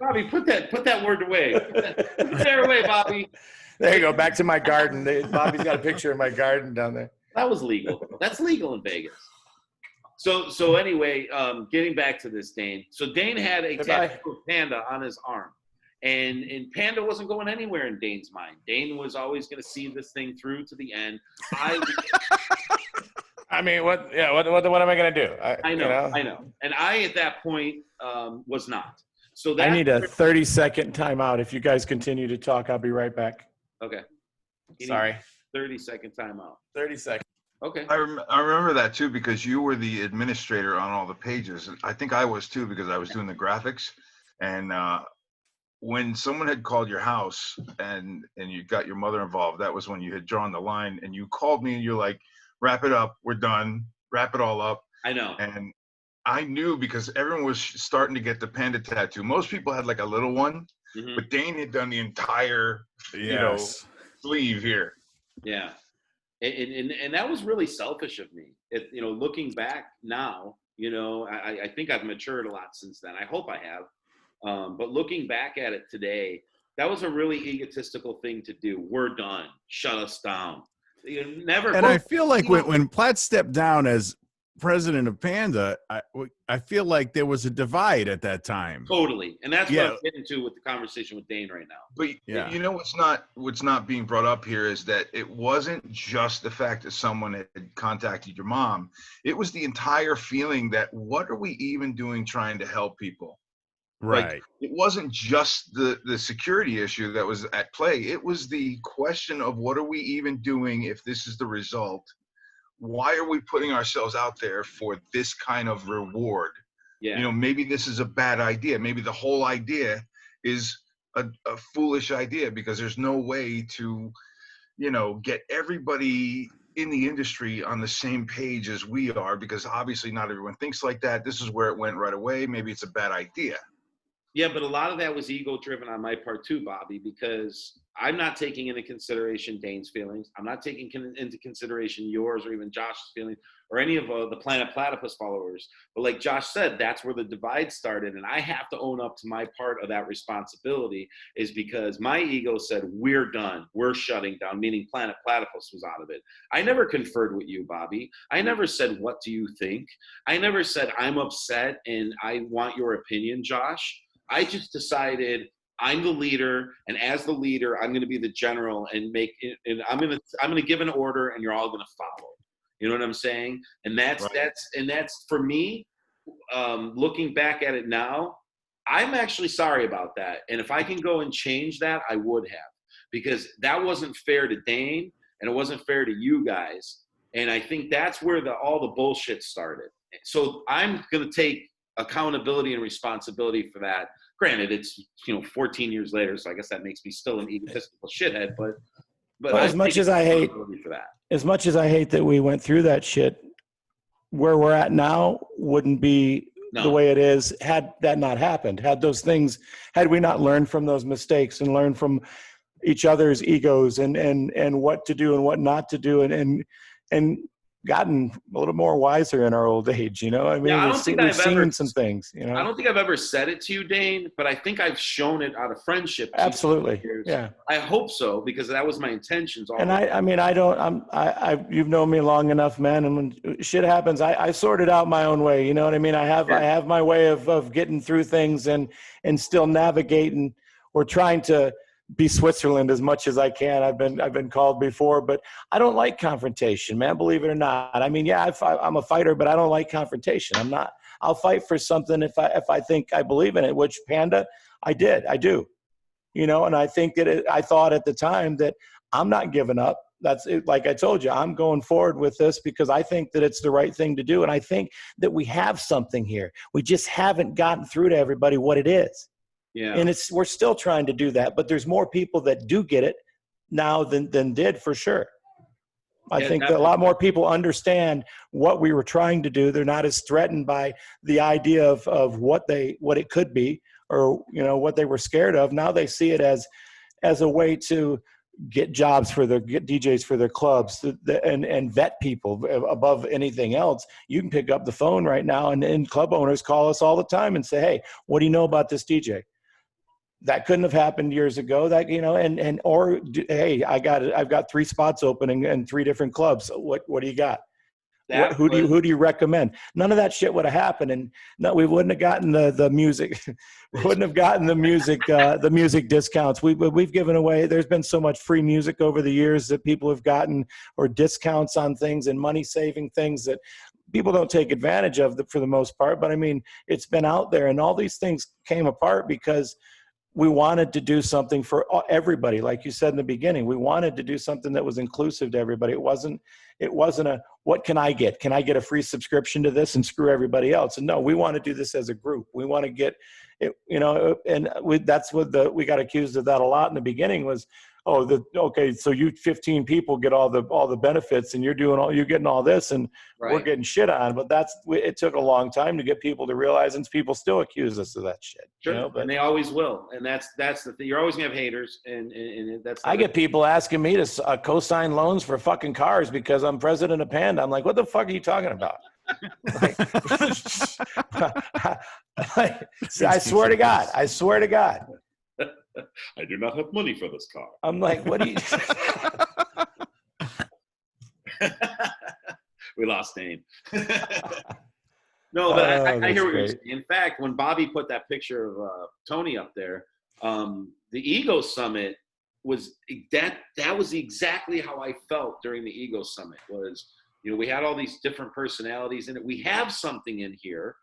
Bobby, put that word away. Put that away, Bobby. There you go. Back to my garden. Bobby's got a picture of my garden down there. That was legal. That's legal in Vegas. So anyway, getting back to this, Dane. So Dane had a tattoo of Panda on his arm. And Panda wasn't going anywhere in Dane's mind. Dane was always going to see this thing through to the end. I mean, what am I going to do? I know. And I, at that point, was not. So I need a 30-second timeout. If you guys continue to talk, I'll be right back. Okay. Sorry. 30-second timeout. 30 seconds. Okay. I remember that too because you were the administrator on all the pages. I think I was too because I was doing the graphics. And when someone had called your house and you got your mother involved, that was when you had drawn the line. And you called me and you're like, wrap it up. We're done. Wrap it all up. I know. And I knew because everyone was starting to get the panda tattoo. Most people had like a little one, but Dane had done the entire, sleeve here. Yeah. And that was really selfish of me. Looking back now, I think I've matured a lot since then. I hope I have. But looking back at it today, that was a really egotistical thing to do. We're done. Shut us down. I feel like when Platt stepped down as president of Panda, I feel like there was a divide at that time. Totally. And that's what I'm getting to with the conversation with Dane right now. But you know what's not being brought up here is that it wasn't just the fact that someone had contacted your mom. It was the entire feeling that what are we even doing trying to help people? Right. Like, it wasn't just the security issue that was at play. It was the question of what are we even doing if this is the result? Why are we putting ourselves out there for this kind of reward? Yeah. You know, maybe this is a bad idea. Maybe the whole idea is a foolish idea because there's no way to, you know, get everybody in the industry on the same page as we are, because obviously not everyone thinks like that. This is where it went right away. Maybe it's a bad idea. Yeah, but a lot of that was ego driven on my part too, Bobby, because I'm not taking into consideration Dane's feelings. I'm not taking into consideration yours or even Josh's feelings or any of the Planet Platypus followers. But like Josh said, that's where the divide started. And I have to own up to my part of that responsibility, is because my ego said, we're done. We're shutting down, meaning Planet Platypus was out of it. I never conferred with you, Bobby. I never said, what do you think? I never said, I'm upset and I want your opinion, Josh. I just decided I'm the leader, and as the leader, I'm going to be the general and I'm going to give an order, and you're all going to follow. You know what I'm saying? And that's for me. Looking back at it now, I'm actually sorry about that. And if I can go and change that, I would have, because that wasn't fair to Dane, and it wasn't fair to you guys. And I think that's where all the bullshit started. So I'm going to take accountability and responsibility for that. Granted, it's 14 years later, so I guess that makes me still an egotistical shithead. But as much as I hate that we went through that shit, where we're at now wouldn't be the way it is had that not happened. Had we not learned from those mistakes and learned from each other's egos and what to do and what not to do and gotten a little more wiser in our old age, I mean, we've seen some things, I don't think I've ever said it to you, Dane, but I think I've shown it out of friendship. Absolutely. Yeah. I hope so, because that was my intentions. And you've known me long enough, man. And when shit happens, I sort it out my own way. You know what I mean? I have my way of getting through things and still navigating or trying to be Switzerland as much as I can. I've been called before, but I don't like confrontation, man. Believe it or not. I mean, I'm a fighter, but I don't like confrontation. I'll fight for something if I think I believe in it, which Panda, I do, and I think that I thought at the time that I'm not giving up. That's it. Like I told you, I'm going forward with this because I think that it's the right thing to do. And I think that we have something here. We just haven't gotten through to everybody what it is. Yeah. And we're still trying to do that, but there's more people that do get it now than did, for sure. I think that a lot more people understand what we were trying to do. They're not as threatened by the idea of what it could be, or what they were scared of. Now they see it as a way to get jobs get DJs for their clubs and vet people above anything else. You can pick up the phone right now and club owners call us all the time and say, hey, what do you know about this DJ? That couldn't have happened years ago. That hey, I've got 3 spots opening in 3 different clubs. What do you got? Who do you recommend? None of that shit would have happened, and no, we wouldn't have gotten the music. We wouldn't have gotten the music discounts. We've given away. There's been so much free music over the years that people have gotten, or discounts on things and money saving things that people don't take advantage of for the most part. But I mean, it's been out there, and all these things came apart because we wanted to do something for everybody. Like you said in the beginning, we wanted to do something that was inclusive to everybody. It wasn't a, what can I get? Can I get a free subscription to this and screw everybody else? And no, we want to do this as a group. We want to get it, that's what we got accused of that a lot in the beginning was, so you 15 people get all the benefits, and you're getting all this, and right. We're getting shit on. But it took a long time to get people to realize, and people still accuse us of that shit. Sure. And they always will. And that's the thing. You're always gonna have haters, and that's. I get people asking me to co-sign loans for fucking cars because I'm president of Panda. I'm like, what the fuck are you talking about? I swear to God. I do not have money for this car. I'm like, what do you? We lost Dane. No, but I hear what you're saying. In fact, when Bobby put that picture of Tony up there, the Ego Summit was that was exactly how I felt during the Ego Summit. Was, you know, we had all these different personalities in it. We have something in here,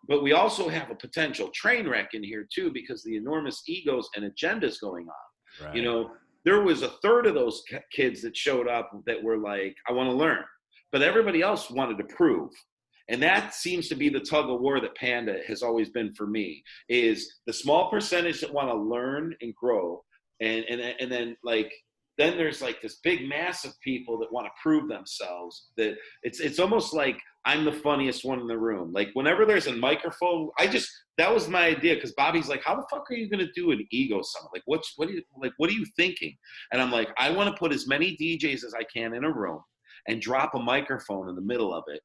but we also have a potential train wreck in here too, because the enormous egos and agendas going on. Right. You know, there was a third of those kids that showed up that were like, I want to learn, but everybody else wanted to prove. And that seems to be the tug of war that Panda has always been for me, is the small percentage that want to learn and grow. And then like, then there's like this big mass of people that want to prove themselves, that it's almost like I'm the funniest one in the room. Like whenever there's a microphone, that was my idea. Cause Bobby's like, how the fuck are you going to do an Ego Summit? Like, what are you thinking? And I'm like, I want to put as many DJs as I can in a room and drop a microphone in the middle of it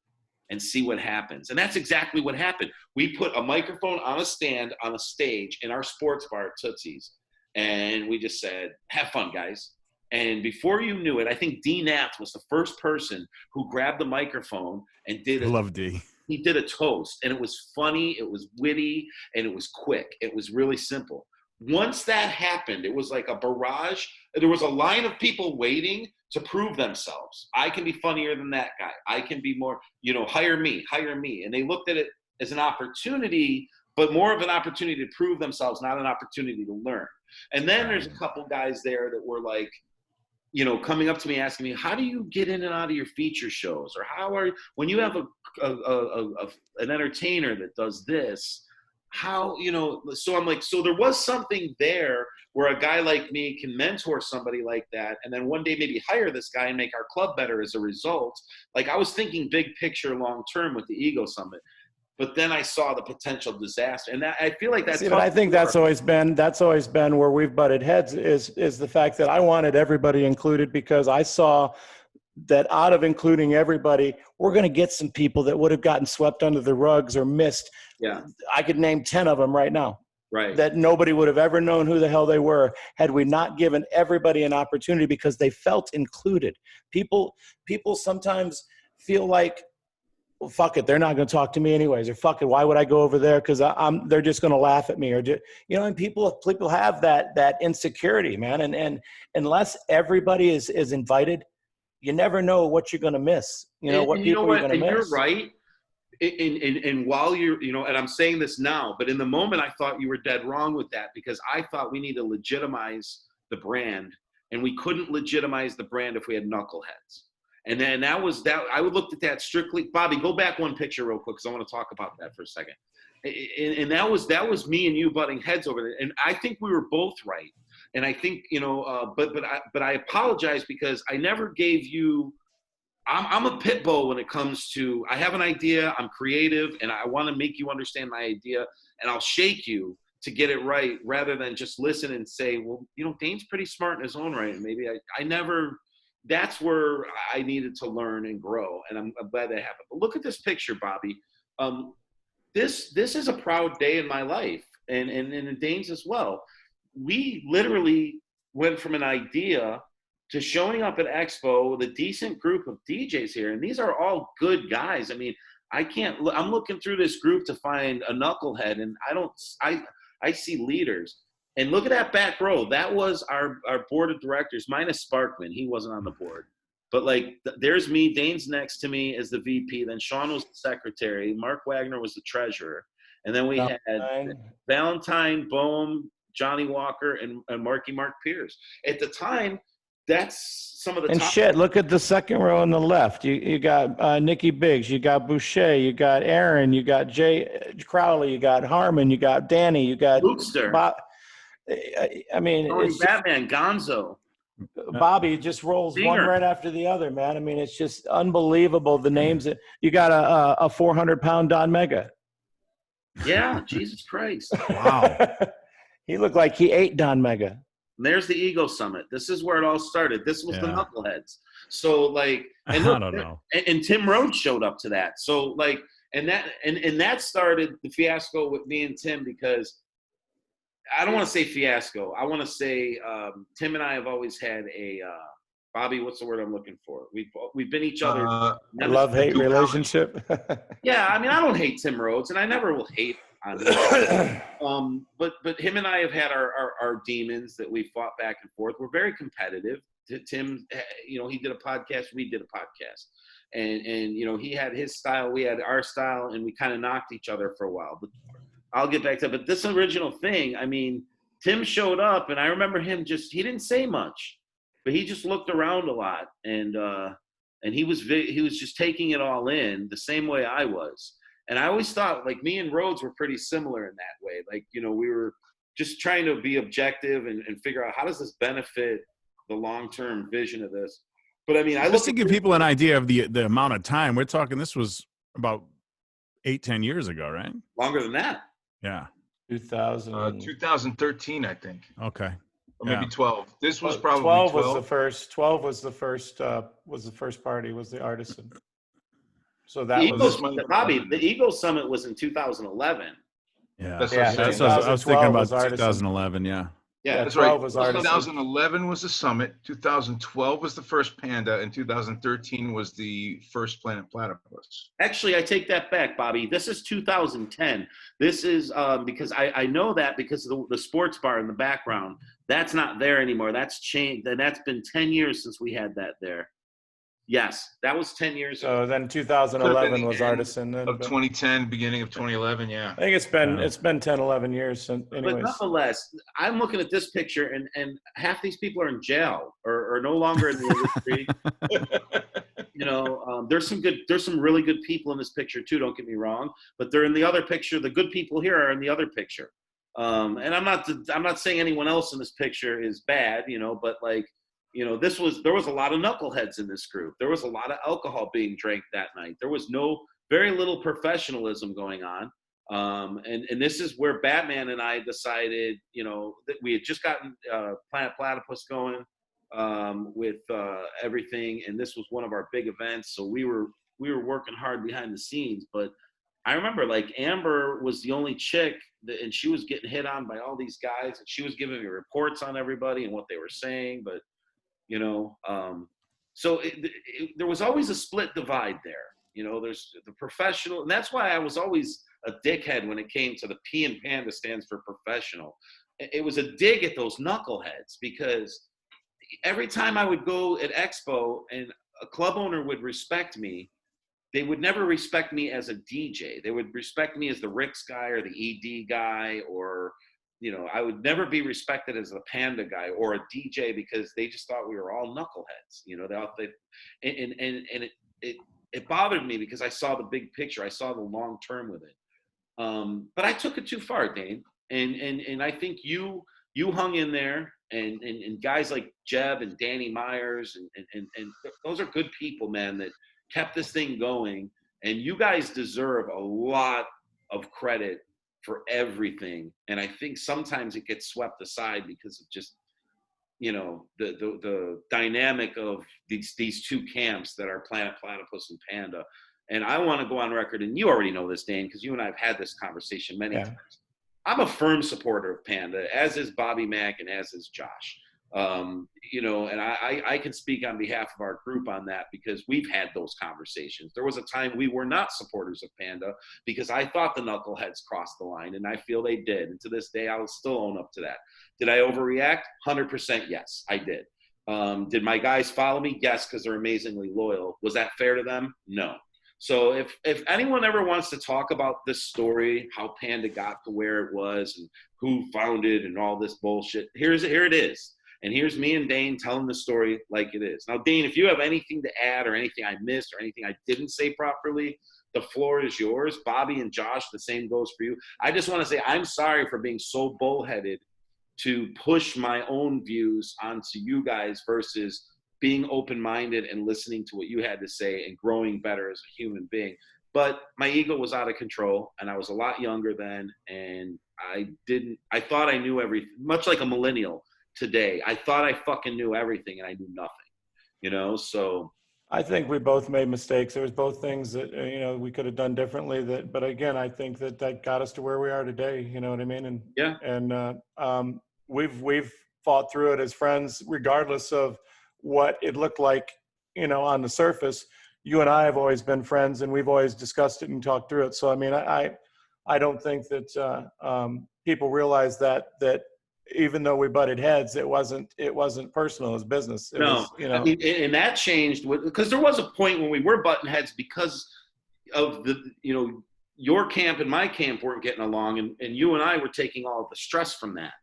and see what happens. And that's exactly what happened. We put a microphone on a stand on a stage in our sports bar at Tootsie's. And we just said, have fun, guys. And before you knew it, I think D Nath was the first person who grabbed the microphone and did it. Love D. He did a toast, and it was funny, it was witty, and it was quick. It was really simple. Once that happened, it was like a barrage. There was a line of people waiting to prove themselves. I can be funnier than that guy. I can be more, you know, hire me. And they looked at it as an opportunity, but more of an opportunity to prove themselves, not an opportunity to learn. And then there's a couple guys there that were like, you know, coming up to me asking me, how do you get in and out of your feature shows? Or when you have an entertainer that does this, how, you know, so I'm like, so there was something there where a guy like me can mentor somebody like that, and then one day maybe hire this guy and make our club better as a result. Like I was thinking big picture long term with the Ego Summit. But then I saw the potential disaster, and I feel like that's. See, but I think that's always been where we've butted heads is the fact that I wanted everybody included, because I saw that out of including everybody, we're going to get some people that would have gotten swept under the rugs or missed. Yeah, I could name 10 of them right now. Right. That nobody would have ever known who the hell they were had we not given everybody an opportunity, because they felt included. People sometimes feel like, well, fuck it, they're not going to talk to me anyways, or fuck it, why would I go over there? Because they're just going to laugh at me, or you know. And people have that insecurity, man. And unless everybody is invited, you never know what you're going to miss. You know what people are going to miss. You're right. And while you're, you know, and I'm saying this now, but in the moment I thought you were dead wrong with that, because I thought we need to legitimize the brand, and we couldn't legitimize the brand if we had knuckleheads. And then that was that. I would look at that strictly. Bobby, go back one picture real quick, because I want to talk about that for a second. And that was me and you butting heads over it. And I think we were both right. And I think, you know, but I apologize, because I never gave you. I'm a pit bull when it comes to, I have an idea, I'm creative, and I want to make you understand my idea, and I'll shake you to get it right, rather than just listen and say, well, you know, Dane's pretty smart in his own right. And maybe I never. That's where I needed to learn and grow, and I'm glad that happened. But look at this picture, Bobby. This is a proud day in my life, and in Dane's as well. We literally went from an idea to showing up at EXPO with a decent group of DJs here, and these are all good guys. I mean, I'm looking through this group to find a knucklehead, and I see leaders. And look at that back row. That was our board of directors, minus Sparkman. He wasn't on the board. But, like, there's me. Dane's next to me as the VP. Then Sean was the secretary. Mark Wagner was the treasurer. And then we had Valentine, Bohm, Johnny Walker, and Marky Mark Pierce. At the time, that's some of the top. And shit, look at the second row on the left. You got Nikki Biggs. You got Boucher. You got Aaron. You got Jay Crowley. You got Harmon. You got Danny. You got Bootster. Bob. I mean, it's Batman, Gonzo. Bobby just rolls Singer. One right after the other, man. I mean, it's just unbelievable, the names that you got. A 400-pound Don Mega. Yeah, Jesus Christ. Wow. He looked like he ate Don Mega. And there's the Ego Summit. This is where it all started. This was the knuckleheads. So, like, and look, I don't know. And Tim Rhodes showed up to that. So, like, and that started the fiasco with me and Tim, because I don't want to say fiasco. I want to say Tim and I have always had a Bobby, what's the word I'm looking for? We've been each other. A love-hate relationship. Yeah, I mean, I don't hate Tim Rhodes, and I never will hate on him. But him and I have had our demons that we fought back and forth. We're very competitive. Tim, he did a podcast, we did a podcast. And he had his style, we had our style, and we kind of knocked each other for a while. But I'll get back to it. But this original thing, I mean, Tim showed up, and I remember him he didn't say much, but he just looked around a lot, and he was just taking it all in the same way I was. And I always thought, like, me and Rhodes were pretty similar in that way. Like, we were just trying to be objective and figure out how does this benefit the long-term vision of this. But I mean, just to give people an idea of the amount of time we're talking, this was about 8-10 years ago, right? Longer than that. Yeah. 2013, I think. Okay. Or maybe 12. This was probably 12 12. was the first. 12 was the first party, was the artisan. So that was Bobby. The Eagle Summit was in 2011. Yeah. That's what I was thinking about 2011. Yeah. Yeah, that's right. Was 2011 was the summit. 2012 was the first Panda, and 2013 was the first Planet Platypus. Actually, I take that back, Bobby. This is 2010. This is because I know that because of the sports bar in the background. That's not there anymore. That's changed. That's been 10 years since we had that there. Yes, that was 10 years ago. So then 2011 was artisan. Then, of 2010, beginning of 2011, yeah. I think it's been 10, 11 years since. Anyways. But nonetheless, I'm looking at this picture, and half these people are in jail or no longer in the industry. There's some really good people in this picture too. Don't get me wrong, but they're in the other picture. The good people here are in the other picture. And I'm not saying anyone else in this picture is bad, but like. There was a lot of knuckleheads in this group. There was a lot of alcohol being drank that night. There was very little professionalism going on. And this is where Batman and I decided, that we had just gotten Planet Platypus going with everything. And this was one of our big events. So we were working hard behind the scenes. But I remember, like, Amber was the only chick and she was getting hit on by all these guys. And she was giving me reports on everybody and what they were saying. But so there was always a split divide there. There's the professional, and that's why I was always a dickhead when it came to the P in Panda stands for professional. It was a dig at those knuckleheads because every time I would go at EXPO and a club owner would respect me, they would never respect me as a DJ. They would respect me as the Rick's guy or the ED guy, or I would never be respected as a Panda guy or a DJ because they just thought we were all knuckleheads. It bothered me because I saw the big picture. I saw the long term with it. But I took it too far, Dane. And I think you hung in there, and guys like Jeb and Danny Myers and those are good people, man, that kept this thing going. And you guys deserve a lot of credit for everything. And I think sometimes it gets swept aside because of just, the dynamic of these two camps that are Planet Platypus and Panda. And I want to go on record, and you already know this, Dane, because you and I have had this conversation many times. I'm a firm supporter of Panda, as is Bobby Mack and as is Josh. And I can speak on behalf of our group on that because we've had those conversations. There was a time we were not supporters of Panda because I thought the knuckleheads crossed the line, and I feel they did. And to this day, I will still own up to that. Did I overreact? 100% yes, I did. Did my guys follow me? Yes, because they're amazingly loyal. Was that fair to them? No. So if anyone ever wants to talk about this story, how Panda got to where it was and who founded and all this bullshit, here it is. And here's me and Dane telling the story like it is. Now, Dane, if you have anything to add or anything I missed or anything I didn't say properly, the floor is yours. Bobby and Josh, the same goes for you. I just want to say I'm sorry for being so bullheaded to push my own views onto you guys versus being open-minded and listening to what you had to say and growing better as a human being. But my ego was out of control, and I was a lot younger then, and I thought I knew everything, much like a millennial today. I thought I fucking knew everything, and I knew nothing, so. I think we both made mistakes. There was both things that, we could have done differently, but again, I think that got us to where we are today, you know what I mean? And yeah. And we've fought through it as friends, regardless of what it looked like, on the surface. You and I have always been friends, and we've always discussed it and talked through it. So, I mean, I don't think that people realize that even though we butted heads, it wasn't personal. It was business. It was, I mean, and that changed because there was a point when we were butting heads because of the, your camp and my camp weren't getting along, and you and I were taking all of the stress from that.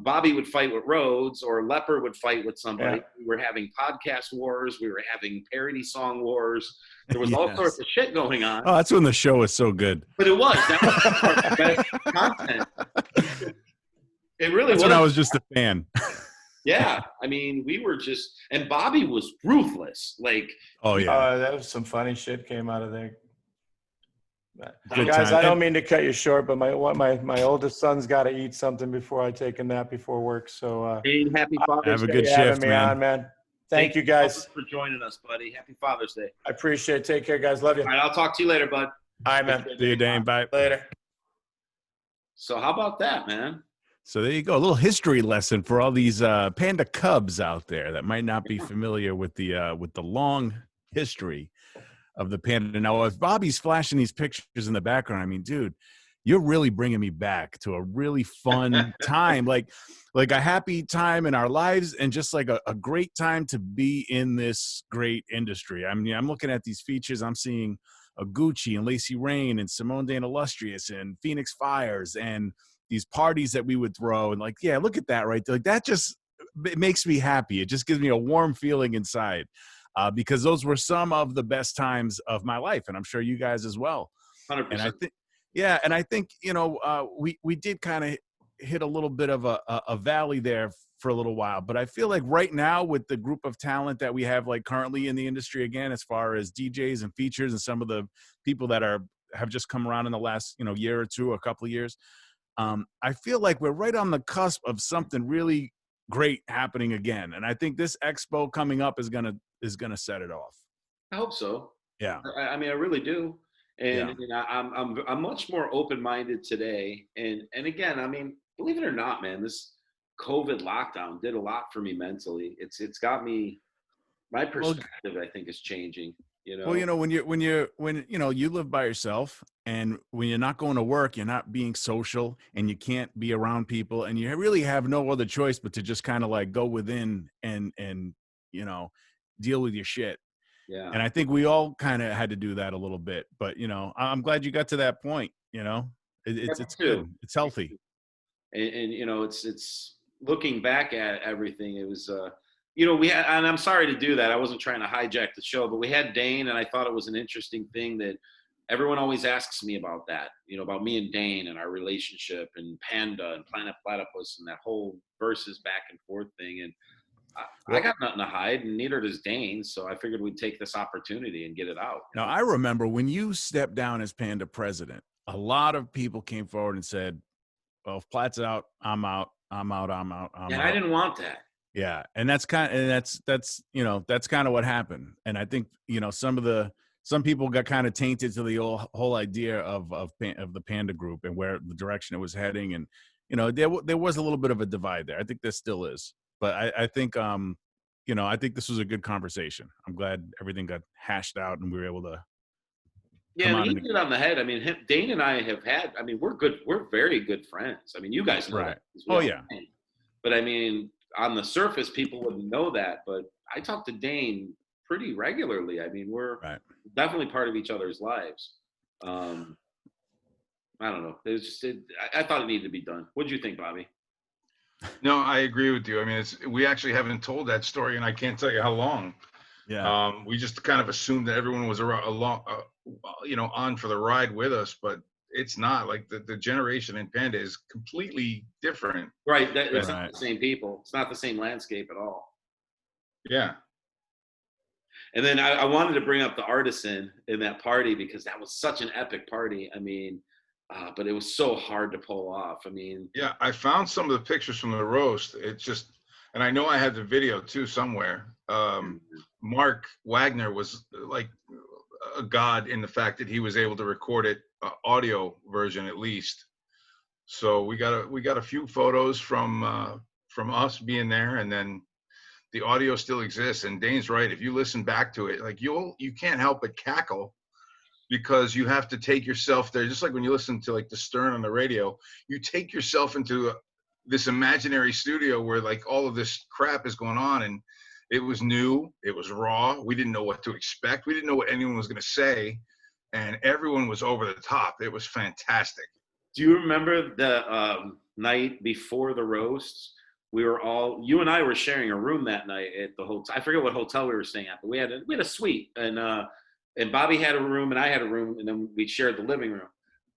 Bobby would fight with Rhodes, or Leper would fight with somebody. Yeah. We were having podcast wars. We were having parody song wars. There was all sorts of shit going on. Oh, that's when the show was so good. But it was. That was part of the best content. It really was. When I was just a fan. Yeah. I mean, we were just – and Bobby was ruthless. Like – Oh, yeah. That was some funny shit came out of there. Good Guys, time. I don't mean to cut you short, but my oldest son's got to eat something before I take a nap before work. So Dane, happy Father's have a Day. good having shift, me man. on, man. Thank you, guys. for joining us, buddy. Happy Father's Day. I appreciate it. Take care, guys. Love you. All right, I'll talk to you later, bud. All right, man. See you, Dane. Bye. Later. So how about that, man? So there you go. A little history lesson for all these panda cubs out there that might not be familiar with the long history of the panda. Now, if Bobby's flashing these pictures in the background, I mean, dude, you're really bringing me back to a really fun time, like a happy time in our lives, and just like a great time to be in this great industry. I mean, I'm looking at these features. I'm seeing a Gucci and Lacey Rain and Simone Dane Illustrious and Phoenix Fires and these parties that we would throw. And like, yeah, look at that right there. Like, that just, it makes me happy. It just gives me a warm feeling inside. Because those were some of the best times of my life, and I'm sure you guys as well. 100%. And I think, we did kind of hit a little bit of a valley there for a little while, but I feel like right now with the group of talent that we have, like currently in the industry, again, as far as DJs and features and some of the people that have just come around in the last year or two, a couple of years, I feel like we're right on the cusp of something really great happening again. And I think this expo coming up is gonna set it off. I hope so. Yeah. I mean, I really do. And I'm much more open-minded today. And again, I mean, believe it or not, man, this COVID lockdown did a lot for me mentally. It's got me, my perspective, I think, is changing. Well, when you live by yourself, and when you're not going to work, you're not being social, and you can't be around people, and you really have no other choice but to just kind of like go within and deal with your shit. Yeah. And I think we all kind of had to do that a little bit, but I'm glad you got to that point. It's good. It's healthy. And it's looking back at everything. It was, we had, and I'm sorry to do that. I wasn't trying to hijack the show, but we had Dane, and I thought it was an interesting thing that everyone always asks me about that, about me and Dane and our relationship, and Panda and Planet Platypus and that whole versus back and forth thing. And I got nothing to hide, and neither does Dane. So I figured we'd take this opportunity and get it out. Now, I remember when you stepped down as Panda president, a lot of people came forward and said, well, if Plat's out, I'm out. I'm out. And I didn't want that. Yeah. And that's kind of what happened. And I think, some people got kind of tainted to the whole idea of the Panda group and where the direction it was heading. And, there was a little bit of a divide there. I think there still is. But I think, I think this was a good conversation. I'm glad everything got hashed out and we were able to. Yeah, and he hit it on the head. I mean, Dane and I have had. I mean, we're good. We're very good friends. I mean, you guys know right. that. Oh yeah. But I mean, on the surface, people wouldn't know that. But I talk to Dane pretty regularly. I mean, we're definitely part of each other's lives. I don't know. It was just. I thought it needed to be done. What did you think, Bobby? No, I agree with you. I mean, we actually haven't told that story, and I can't tell you how long. Yeah. We just kind of assumed that everyone was along, on for the ride with us, but it's not. Like the generation in Panda is completely different. Right. It's not the same people. It's not the same landscape at all. Yeah. And then I wanted to bring up the artisan in that party because that was such an epic party. I mean, but it was so hard to pull off. I mean, yeah, I found some of the pictures from the roast. It's just, and I know I had the video too somewhere. Mark Wagner was like a god in the fact that he was able to record it, audio version at least. So we got a few photos from us being there, and then the audio still exists. And Dane's right. If you listen back to it, like you can't help but cackle because you have to take yourself there. Just like when you listen to like the Stern on the radio, you take yourself into this imaginary studio where like all of this crap is going on. And it was new. It was raw. We didn't know what to expect. We didn't know what anyone was going to say. And everyone was over the top. It was fantastic. Do you remember the night before the roasts? You and I were sharing a room that night at the hotel. I forget what hotel we were staying at, but we had a suite, and Bobby had a room and I had a room, and then we shared the living room.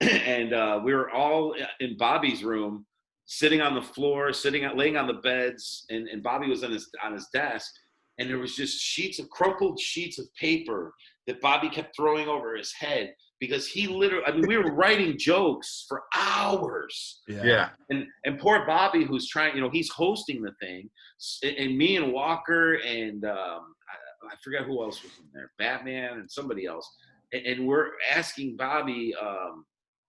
And we were all in Bobby's room, sitting on the floor, laying on the beds, and Bobby was on his desk, and there was just crumpled sheets of paper that Bobby kept throwing over his head. Because he literally, we were writing jokes for hours. Yeah. And poor Bobby, who's trying, he's hosting the thing. And me and Walker and I forget who else was in there, Batman and somebody else. And we're asking Bobby,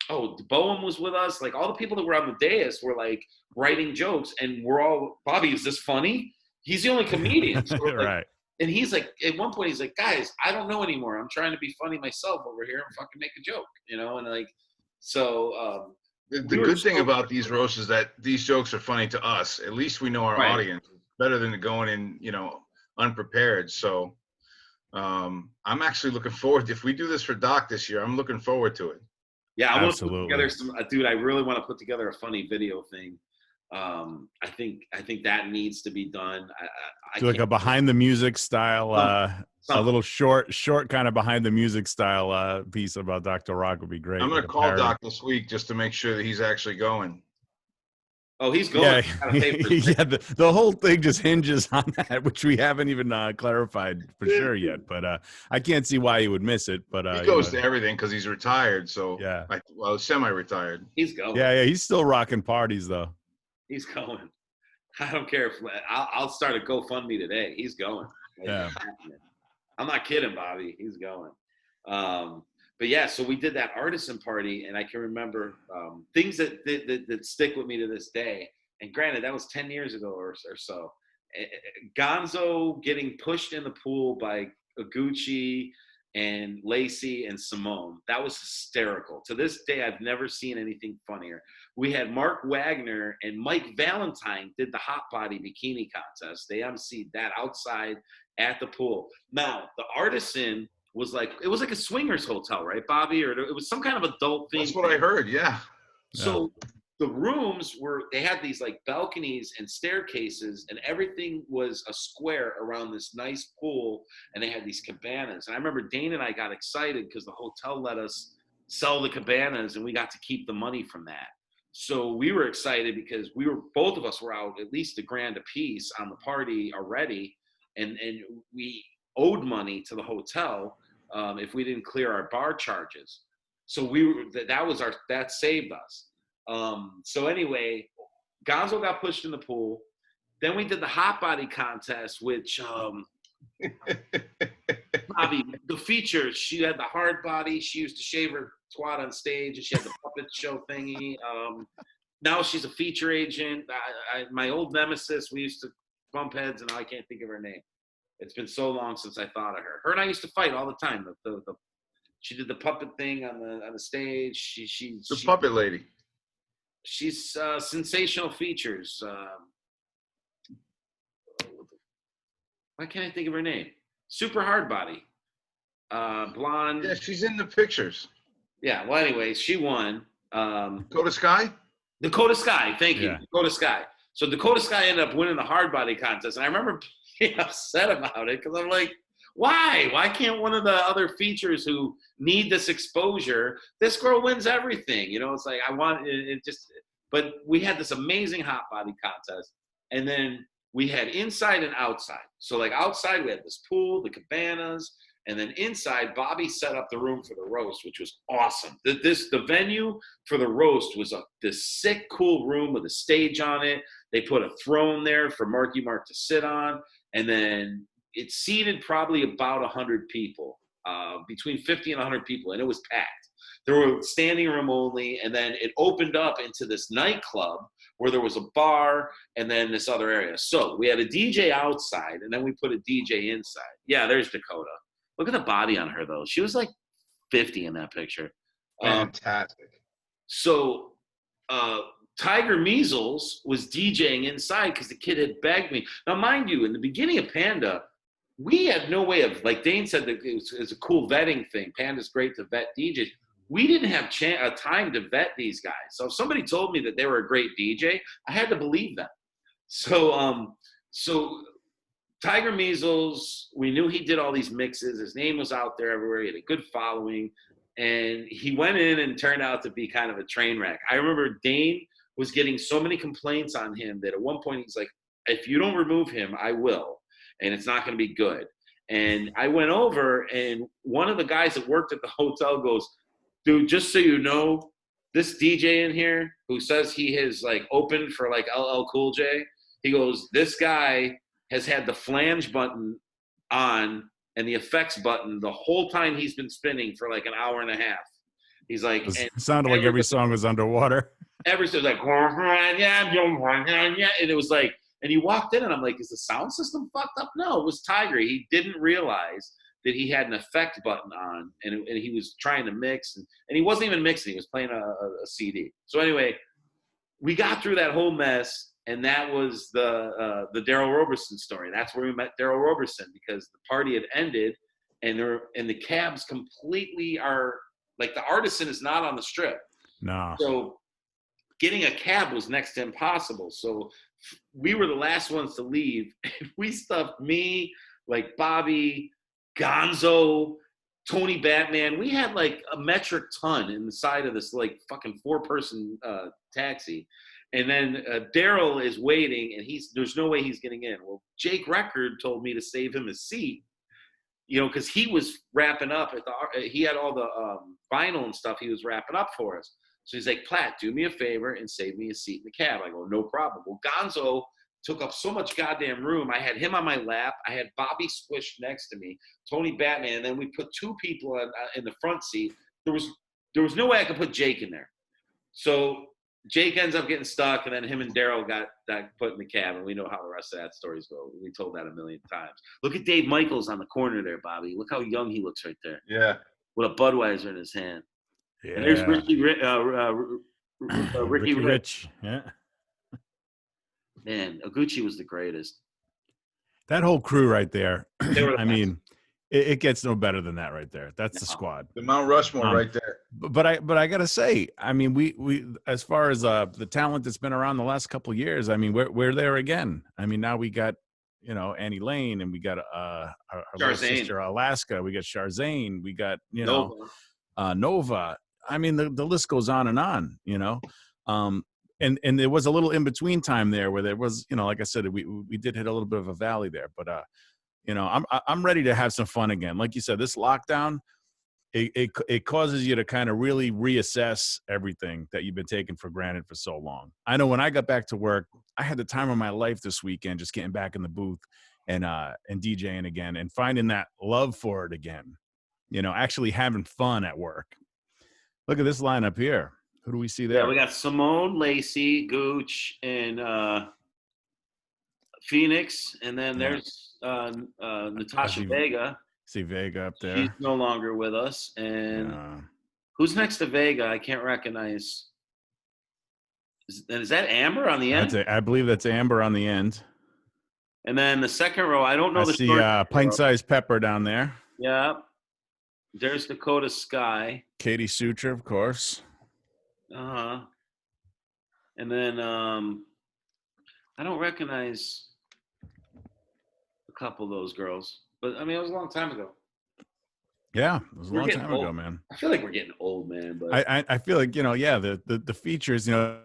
Boehm was with us. Like all the people that were on the dais were like writing jokes. And we're all, Bobby, is this funny? He's the only comedian. So Right. And he's like, at one point, he's like, guys, I don't know anymore. I'm trying to be funny myself over here and fucking make a joke, and like, so. The good thing about these roasts is that these jokes are funny to us. At least we know our audience better than going in, unprepared. So I'm actually looking forward. If we do this for Docc this year, I'm looking forward to it. Yeah, I want to put together dude, I really want to put together a funny video thing. I think that needs to be done. Do like a behind the music style, a little short kind of behind the music style piece about Docc Rock would be great. I'm going to call Docc this week just to make sure that he's actually going. Oh, he's going. Yeah, the whole thing just hinges on that, which we haven't even clarified for sure yet. But I can't see why he would miss it. But he goes to everything because he's retired. So yeah, semi-retired. He's going. Yeah, he's still rocking parties though. He's going. I don't care if I'll start a GoFundMe today. He's going. Yeah. I'm not kidding, Bobby. He's going. But yeah, so we did that artisan party, and I can remember things that stick with me to this day. And granted, that was 10 years ago or so. Gonzo getting pushed in the pool by Gucci and Lacey and Simone. That was hysterical. To this day, I've never seen anything funnier. We had Mark Wagner and Mike Valentine did the hot body bikini contest. They emceed that outside at the pool. Now, the artisan was like a swingers hotel, right, Bobby? Or it was some kind of adult thing. That's what I heard, yeah. So the rooms they had these like balconies and staircases, and everything was a square around this nice pool, and they had these cabanas. And I remember Dane and I got excited because the hotel let us sell the cabanas, and we got to keep the money from that. So we were excited because both of us were out at least $1,000 a piece on the party already, and we owed money to the hotel if we didn't clear our bar charges. So that saved us. So anyway, Gonzo got pushed in the pool. Then we did the hot body contest, which Bobby, the features, she had the hard body. She used to shave her twat on stage, and she had the puppet show thingy. Now she's a feature agent. My old nemesis, we used to bump heads, and now I can't think of her name. It's been so long since I thought of her. Her and I used to fight all the time. She did the puppet thing on the stage. She's the puppet lady. She's sensational features. Why can't I think of her name? Super hard body. Blonde. Yeah, she's in the pictures. Yeah, well, anyways, she won. Dakota Sky? Dakota Sky, thank you. Yeah. Dakota Sky. So Dakota Sky ended up winning the hard body contest. And I remember being upset about it because I'm like, why? Why can't one of the other features who need this exposure, this girl wins everything? It's like but we had this amazing hot body contest. And then we had inside and outside. So like outside, we had this pool, the cabanas, and then inside, Bobby set up the room for the roast, which was awesome. The venue for the roast was this sick, cool room with a stage on it. They put a throne there for Marky Mark to sit on, and then it seated probably about 100 people, between 50 and 100 people, and it was packed. There were standing room only, and then it opened up into this nightclub where there was a bar and then this other area. So we had a DJ outside, and then we put a DJ inside. Yeah, there's Dakota. Look at the body on her, though. She was like 50 in that picture. Fantastic. So Tiger Measles was DJing inside because the kid had begged me. Now, mind you, in the beginning of Panda, we had no way of, like Dane said, that it was a cool vetting thing. Panda's great to vet DJs. We didn't have time to vet these guys. So if somebody told me that they were a great DJ, I had to believe them. So Tiger Measles, we knew he did all these mixes. His name was out there everywhere. He had a good following. And he went in and turned out to be kind of a train wreck. I remember Dane was getting so many complaints on him that at one point he's like, if you don't remove him, I will. And it's not going to be good. And I went over, and one of the guys that worked at the hotel goes, dude, just so you know, this DJ in here who says he has like opened for like LL Cool J, he goes, this guy has had the flange button on and the effects button the whole time he's been spinning for like an hour and a half. He's like, it sounded like every song was underwater. Every song was like, and it was like, and he walked in and I'm like, is the sound system fucked up? No, it was Tiger. He didn't realize that he had an effect button on, and he was trying to mix, and he wasn't even mixing. He was playing a CD. So anyway, we got through that whole mess, and that was the Daryl Roberson story. That's where we met Daryl Roberson, because the party had ended, and the cabs completely are like, the Artisan is not on the Strip. No. So getting a cab was next to impossible. So we were the last ones to leave. And we stuffed me, like Bobby, Gonzo, Tony Batman. We had like a metric ton in the side of this like fucking 4-person taxi. And then Daryl is waiting, and there's no way he's getting in. Well, Jake Record told me to save him a seat, because he was wrapping up he had all the vinyl and stuff he was wrapping up for us. So he's like, Plat, do me a favor and save me a seat in the cab. I go, no problem. Well, Gonzo took up so much goddamn room. I had him on my lap. I had Bobby squished next to me, Tony Batman, and then we put 2 people in the front seat. There was no way I could put Jake in there. So Jake ends up getting stuck, and then him and Daryl got put in the cab, and we know how the rest of that stories go. We told that a million times. Look at Dave Michaels on the corner there, Bobby. Look how young he looks right there. Yeah. With a Budweiser in his hand. Yeah. And there's Ricky Rich. Yeah. Man, Oguchi was the greatest. That whole crew right there. The I mean, it gets no better than that right there. That's the squad. The Mount Rushmore right there. But I gotta say, I mean, we as far as the talent that's been around the last couple of years, I mean, we're there again. I mean, now we got Annie Lane, and we got our little sister Alaska. We got Charzane. We got Nova. I mean, the list goes on and on. And there was a little in between time there where there was, like I said, we did hit a little bit of a valley there, but I'm ready to have some fun again. Like you said, this lockdown, it causes you to kind of really reassess everything that you've been taking for granted for so long. I know when I got back to work, I had the time of my life this weekend, just getting back in the booth and DJing again and finding that love for it again. Actually having fun at work. Look at this lineup here. Who do we see there? Yeah, we got Simone, Lacey, Gooch, and Phoenix, and then there's Natasha Vega. See Vega up there. She's no longer with us. And who's next to Vega? I can't recognize. Is that Amber on the end? I believe that's Amber on the end. And then the second row, I don't know. I see Pint-Sized Pepper down there. Yeah. There's Dakota Sky. Katie Sutra, of course. Uh-huh. And then I don't recognize a couple of those girls. But, I mean, it was a long time ago. Yeah, it was a long time ago, man. I feel like we're getting old, man. But I feel like, the features, there's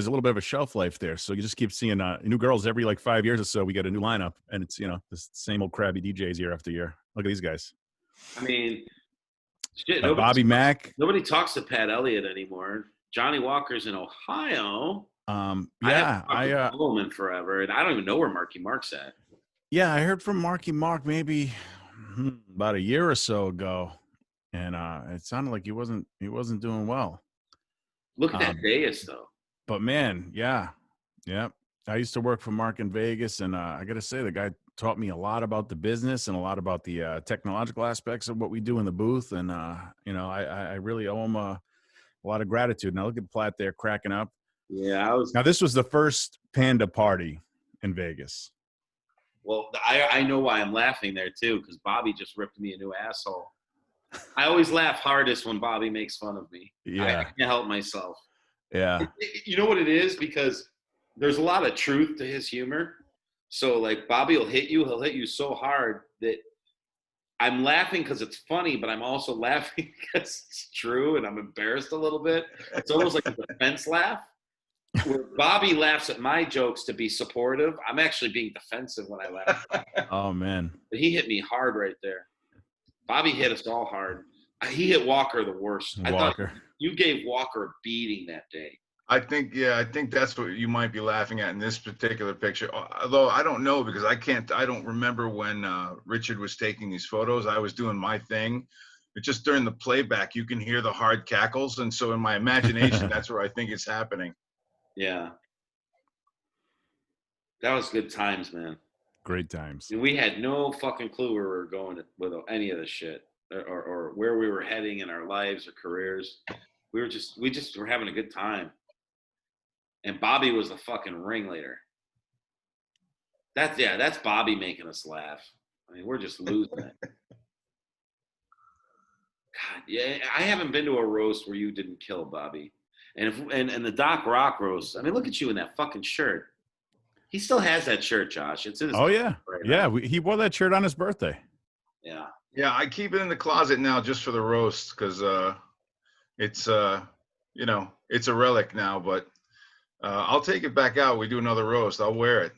a little bit of a shelf life there. So you just keep seeing new girls every, 5 years or so. We get a new lineup. And it's, the same old crabby DJs year after year. Look at these guys. I mean, shit. Bobby Mack. Nobody talks to Pat Elliott anymore. Johnny Walker's in Ohio. I Coleman forever, and I don't even know where Marky Mark's at. Yeah, I heard from Marky Mark maybe about a year or so ago. and it sounded like he wasn't doing well. Look at that Vegas though. But man, yeah. I used to work for Mark in Vegas, and I got to say, the guy taught me a lot about the business and a lot about the technological aspects of what we do in the booth. And, I really owe him a lot of gratitude. Now look at Plat there cracking up. Yeah, Now this was the first Panda Party in Vegas. Well, I know why I'm laughing there too, because Bobby just ripped me a new asshole. I always laugh hardest when Bobby makes fun of me. Yeah. I can't help myself. Yeah. You know what it is? Because there's a lot of truth to his humor. So like Bobby will hit you. He'll hit you so hard that I'm laughing because it's funny, but I'm also laughing because it's true and I'm embarrassed a little bit. It's almost like a defense laugh. Where Bobby laughs at my jokes to be supportive, I'm actually being defensive when I laugh. Oh, man. But he hit me hard right there. Bobby hit us all hard. He hit Walker the worst. I thought you gave Walker a beating that day. I think that's what you might be laughing at in this particular picture. Although I don't know, because I don't remember when Richard was taking these photos. I was doing my thing. But just during the playback, you can hear the hard cackles. And so in my imagination, that's where I think it's happening. Yeah. That was good times, man. Great times. And we had no fucking clue where we were going with any of this shit or where we were heading in our lives or careers. We just were having a good time. And Bobby was the fucking ringleader. That's Bobby making us laugh. I mean, we're just losing it. God, yeah, I haven't been to a roast where you didn't kill Bobby. And the Docc Rock roast, I mean, look at you in that fucking shirt. He still has that shirt, Josh. It's in his yeah. Right yeah, he wore that shirt on his birthday. Yeah. Yeah, I keep it in the closet now just for the roast because it's it's a relic now, but I'll take it back out. We do another roast. I'll wear it.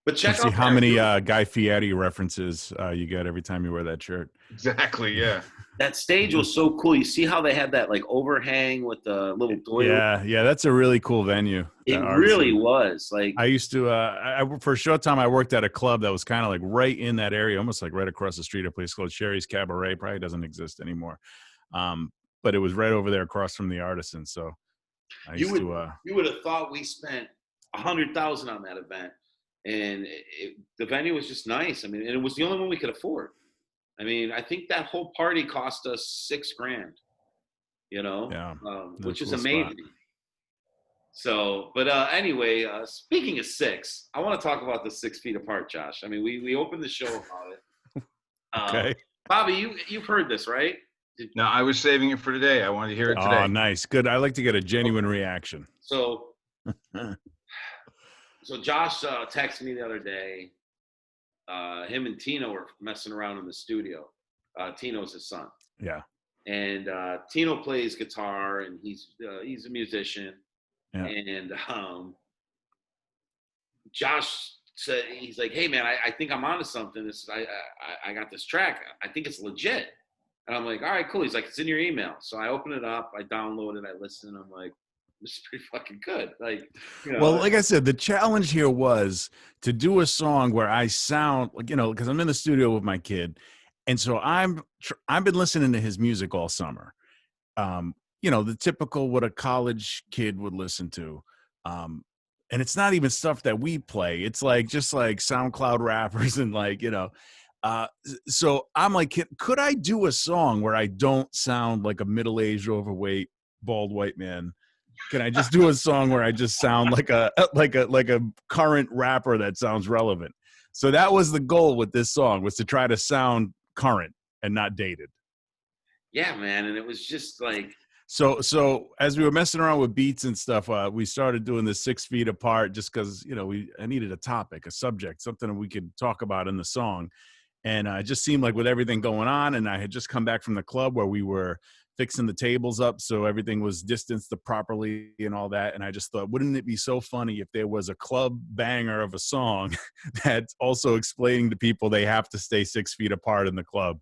But check out see how many Guy Fieri references you get every time you wear that shirt. Exactly, yeah. That stage was so cool. You see how they had that like overhang with the little door? Yeah, that's a really cool venue. It really was. Like I used to for a short time I worked at a club that was kind of like right in that area, almost like right across the street, a place called Sherry's Cabaret. Probably doesn't exist anymore. But it was right over there across from the Artisan. So you would have thought we spent $100,000 on that event. And the venue was just nice. I mean, and it was the only one we could afford. I mean, I think that whole party cost us $6,000, which is amazing. Spot. So, but anyway, speaking of six, I want to talk about the 6 feet apart, Josh. I mean, we opened the show about it. Okay. Bobby, you've heard this, right? No, I was saving it for today. I wanted to hear it today. Oh, nice. Good. I like to get a genuine reaction. So Josh texted me the other day. Him and Tino were messing around in the studio. Tino's his son. Yeah. And Tino plays guitar, and he's a musician. Yeah. And Josh said, he's like, "Hey man, I think I'm onto something. I got this track. I think it's legit." And I'm like, "All right, cool." He's like, "It's in your email." So I open it up, I download it, I listen, and I'm like, this is pretty fucking good. Like, well, like I said, the challenge here was to do a song where I sound like, because I'm in the studio with my kid. And so I've been listening to his music all summer. The typical what a college kid would listen to. And it's not even stuff that we play. It's like, just like SoundCloud rappers and like, so I'm like, could I do a song where I don't sound like a middle-aged, overweight, bald white man? Can I just do a song where I just sound like a current rapper that sounds relevant? So that was the goal with this song, was to try to sound current and not dated. Yeah, man. And it was just like, so as we were messing around with beats and stuff, we started doing this 6 feet apart just because, I needed a topic, a subject, something that we could talk about in the song. And it just seemed like with everything going on, and I had just come back from the club where we were fixing the tables up so everything was distanced properly and all that. And I just thought, wouldn't it be so funny if there was a club banger of a song that's also explaining to people they have to stay 6 feet apart in the club?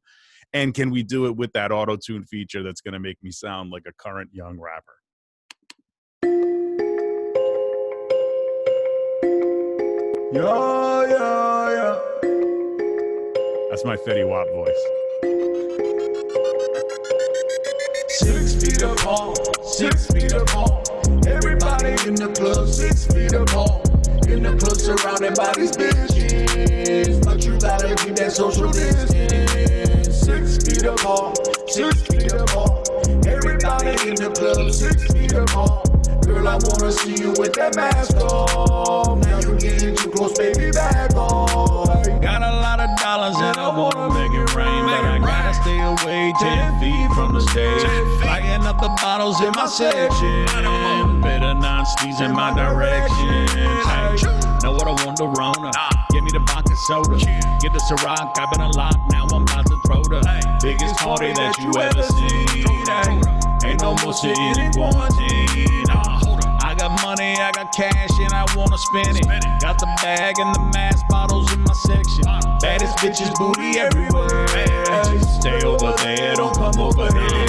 And can we do it with that auto-tune feature that's going to make me sound like a current young rapper? Yeah. That's my Fetty Wap voice. feet apart, 6 feet apart. Everybody in the club, 6 feet apart. In the club surrounded by these bitches, but you gotta keep that social distance. 6 feet apart, 6 feet apart. Everybody in the club, 6 feet apart. Girl, I wanna see you with that mask off. Now you getting too close, baby, back off. Got a lot of dollars and I wanna make it rain, but I gotta stay away 10 feet from the stage. Lighting up the bottles in my section, better not sneeze in my direction. Hey, know what I want, the Rona. Give me the vodka soda. Get the Ciroc, I've been unlocked, now I'm about to throw the biggest party that you ever seen. Ain't no more sitting in quarantine. I got money, I got cash, and I wanna spend it. Got the bag and the mask bottles in my section. Baddest bitches, booty everywhere. Just stay over there, don't come over here.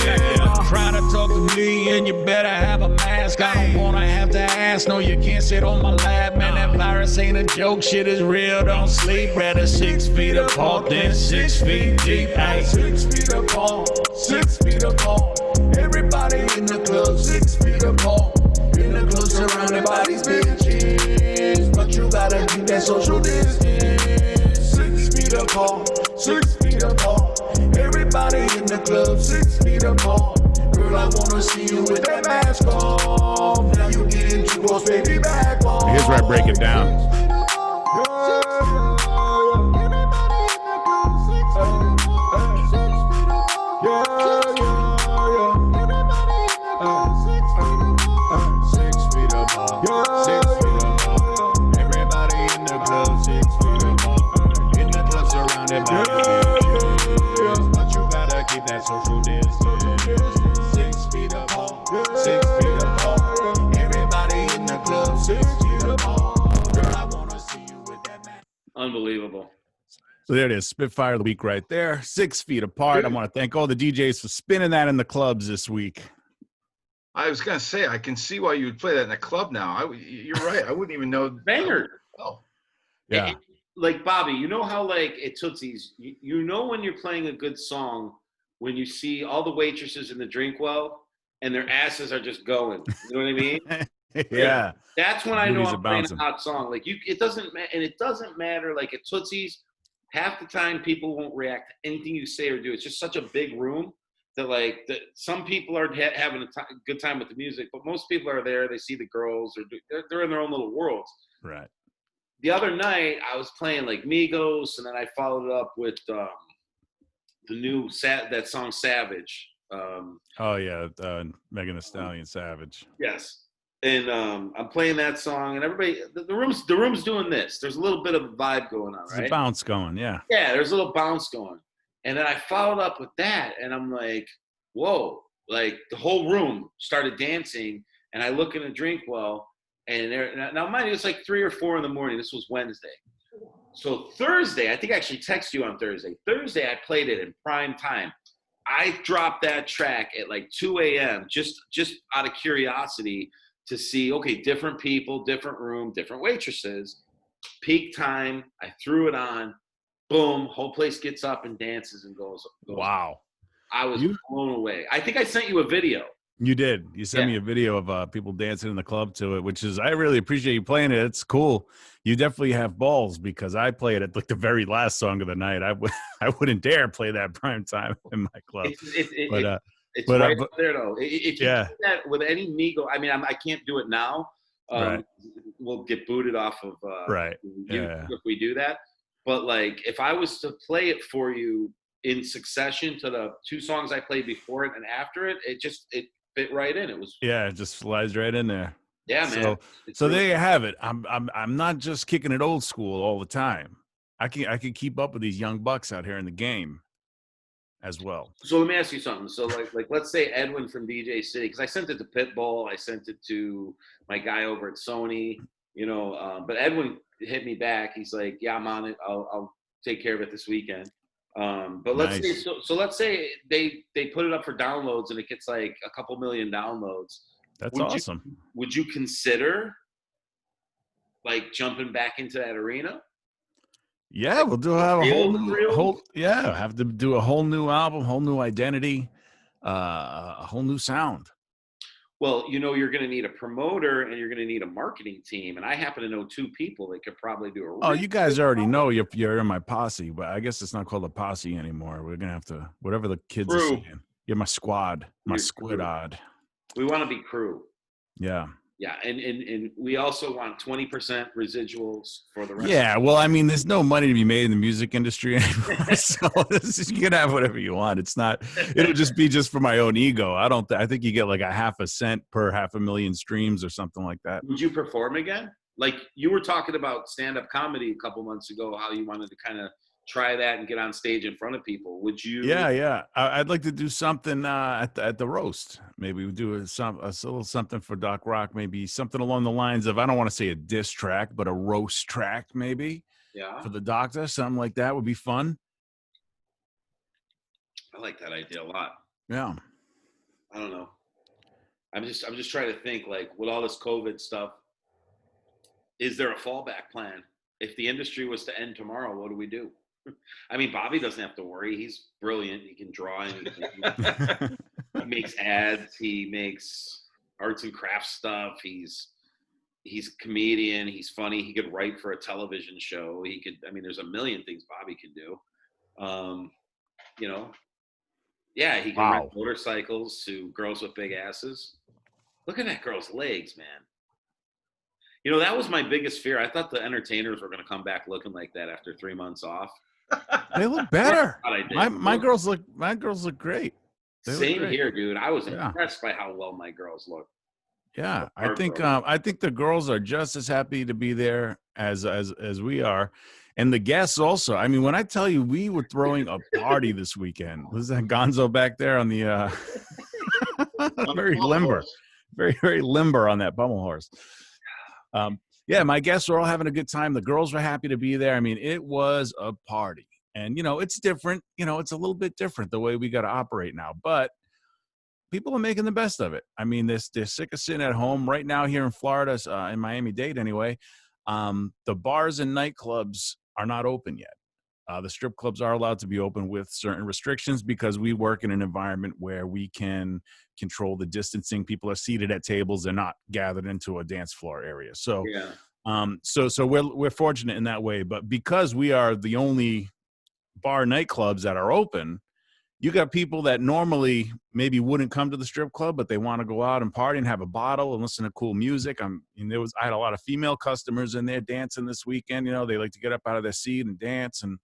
Try to talk to me, and you better have a mask. I don't wanna have to ask, no, you can't sit on my lap. Man, that virus ain't a joke, shit is real, don't sleep. Rather 6 feet apart than 6 feet deep. Ay. 6 feet apart, 6 feet apart. Everybody in the club, 6 feet apart. In the club surrounded by these bitches, but you gotta keep that social distance. 6 feet apart, 6 feet apart. Everybody in the club, 6 feet apart. Girl, I wanna see you with that mask off. Now you getting too close, baby, back off. Here's where I break it down. But you gotta keep that social distance. 6 feet apart, 6 feet apart. Everybody in the club, 6 feet apart. Girl, I wanna see you with that man. Unbelievable. So there it is, Spitfire of the week right there, 6 feet apart. I want to thank all the DJs for spinning that in the clubs this week. I was gonna say, I can see why you would play that in a club now. You're right. I wouldn't even know. Banger. Oh, Yeah. Like, Bobby, you know how, like, at Tootsie's, you know when you're playing a good song when you see all the waitresses in the drink well and their asses are just going. You know what I mean? Yeah. That's when I know Booties I'm are playing bouncing. a hot song. Like, it doesn't matter. Like, at Tootsie's, half the time people won't react to anything you say or do. It's just such a big room that, like, some people are having a good time with the music, but most people are there. They see the girls, or they're in their own little worlds. Right. The other night, I was playing like Migos, and then I followed it up with the new that song Savage. Oh yeah, Megan Thee Stallion, Savage. Yes, and I'm playing that song, and everybody, the room's doing this. There's a little bit of a vibe going on, There's right? a bounce going, yeah. Yeah, there's a little bounce going, and then I followed up with that, and I'm like, whoa! Like the whole room started dancing, and I look in the drink well. And now, mind you, it's like 3 or 4 in the morning. This was Wednesday. So Thursday, I think I actually texted you on Thursday. Thursday, I played it in prime time. I dropped that track at like 2 a.m. just out of curiosity to see, okay, different people, different room, different waitresses. Peak time. I threw it on. Boom. Whole place gets up and dances and goes. Wow. I was blown away. I think I sent you a video. You did. You sent me a video of people dancing in the club to it, which is, I really appreciate you playing it. It's cool. You definitely have balls, because I play it at like the very last song of the night. I wouldn't dare play that prime time in my club. It's but, right up there though. If you yeah. do that with any Migo, I mean, I can't do it now. Right. We'll get booted off of right. If we do that. But like, if I was to play it for you in succession to the 2 songs I played before it and after it, it fit right in. It just slides right in there. Yeah, man. So there you have it. I'm not just kicking it old school all the time. I can keep up with these young bucks out here in the game as well. So let me ask you something. So like let's say Edwin from DJ City, because I sent it to Pitbull, I sent it to my guy over at Sony, but Edwin hit me back. He's like, yeah, I'm on it. I'll take care of it this weekend. But let's say let's say they put it up for downloads and it gets like a couple million downloads. That's awesome. Would you consider like jumping back into that arena? Yeah, we'll have to do a whole new album, whole new identity. a whole new sound. Well, you're going to need a promoter and you're going to need a marketing team. And I happen to know 2 people that could probably do a. Oh, you guys already know you're in my posse, but I guess it's not called a posse anymore. We're gonna have to, whatever the kids are saying. You're my squad, my squid-odd. We want to be crew. Yeah. Yeah, and we also want 20% residuals for the rest. Yeah, well, I mean, there's no money to be made in the music industry anymore, so you can have whatever you want. It'll just be for my own ego. I think you get like a half a cent per 500,000 streams or something like that. Would you perform again? Like you were talking about stand-up comedy a couple months ago, how you wanted to kind of try that and get on stage in front of people. Would you? Yeah. I'd like to do something at the roast. Maybe we do a little something for Docc Rock. Maybe something along the lines of, I don't want to say a diss track, but a roast track maybe. Yeah. For the doctor, something like that would be fun. I like that idea a lot. Yeah. I don't know. I'm just trying to think, like, with all this COVID stuff, is there a fallback plan? If the industry was to end tomorrow, what do we do? I mean, Bobby doesn't have to worry. He's brilliant. He can draw and he makes ads. He makes arts and crafts stuff. He's a comedian. He's funny. He could write for a television show. There's a million things Bobby can do. Yeah, he can rent motorcycles to girls with big asses. Look at that girl's legs, man. That was my biggest fear. I thought the entertainers were going to come back looking like that after 3 months off. They look better. My girls look great. Same here, dude. I was impressed by how well my girls look. Yeah, I think the girls are just as happy to be there as we are, and the guests also. I mean, when I tell you we were throwing a party this weekend, was that Gonzo back there on the very limber, very limber on that pommel horse? Yeah, my guests were all having a good time. The girls were happy to be there. I mean, it was a party. And, it's different. It's a little bit different the way we got to operate now. But people are making the best of it. I mean, they're sick of sitting at home. Right now here in Florida, in Miami-Dade anyway, the bars and nightclubs are not open yet. The strip clubs are allowed to be open with certain restrictions because we work in an environment where we can control the distancing. People are seated at tables and not gathered into a dance floor area. So, so we're fortunate in that way. But because we are the only bar nightclubs that are open, you got people that normally maybe wouldn't come to the strip club, but they want to go out and party and have a bottle and listen to cool music. I had a lot of female customers in there dancing this weekend. They like to get up out of their seat and dance, and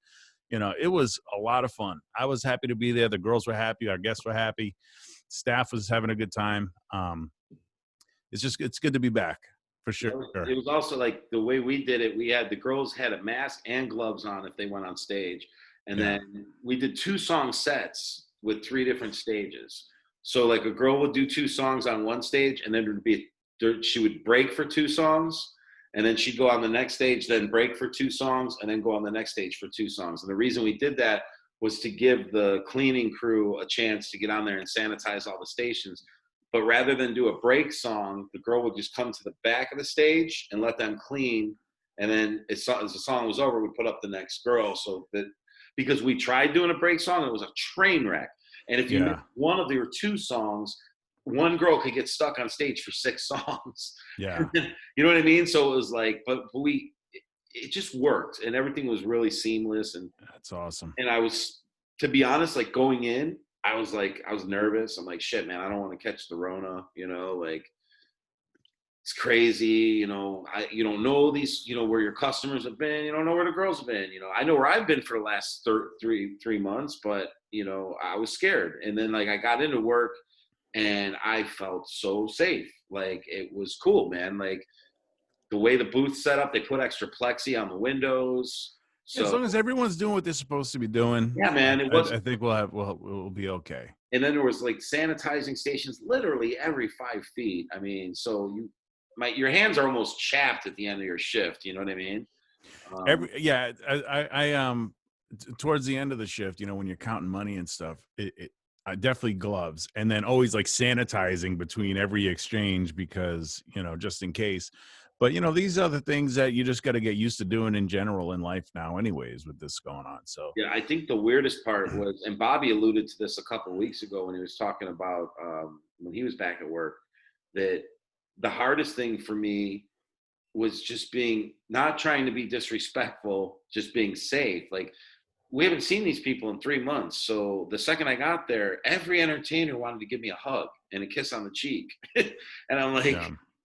it was a lot of fun. I was happy to be there. The girls were happy. Our guests were happy. Staff was having a good time. It's good to be back for sure. It was also like the way we did it. The girls had a mask and gloves on if they went on stage. And then we did 2 song sets with 3 different stages. So like a girl would do 2 songs on one stage, and then she would break for 2 songs, and then she'd go on the next stage, then break for 2 songs, and then go on the next stage for 2 songs. And the reason we did that was to give the cleaning crew a chance to get on there and sanitize all the stations. But rather than do a break song, the girl would just come to the back of the stage and let them clean. And then as the song was over, we'd put up the next girl. So that, because we tried doing a break song, it was a train wreck. And if you missed one of your 2 songs, one girl could get stuck on stage for 6 songs. Yeah. You know what I mean? So it was like, but it just worked, and everything was really seamless. And that's awesome. And I was, to be honest, like going in, I was nervous. I'm like, shit, man, I don't want to catch the Rona, like it's crazy. You don't know these, where your customers have been. You don't know where the girls have been. I know where I've been for the last 3 months, but I was scared. And then like I got into work and I felt so safe. Like it was cool, man. Like the way the booth set up, they put extra plexi on the windows. So, as long as everyone's doing what they're supposed to be doing. Yeah, man. I think we'll be okay. And then there was like sanitizing stations literally every 5 feet. I mean, so your hands are almost chapped at the end of your shift. You know what I mean? I towards the end of the shift, when you're counting money and stuff, I definitely gloves, and then always like sanitizing between every exchange because, just in case. But, you know, these are the things that you just got to get used to doing in general in life now anyways with this going on. So, Yeah, I think the weirdest part was, and Bobby alluded to this a couple of weeks ago when he was talking about when he was back at work, that the hardest thing for me was just not trying to be disrespectful, just being safe. Like, we haven't seen these people in 3 months. So the second I got there, every entertainer wanted to give me a hug and a kiss on the cheek. And I'm like,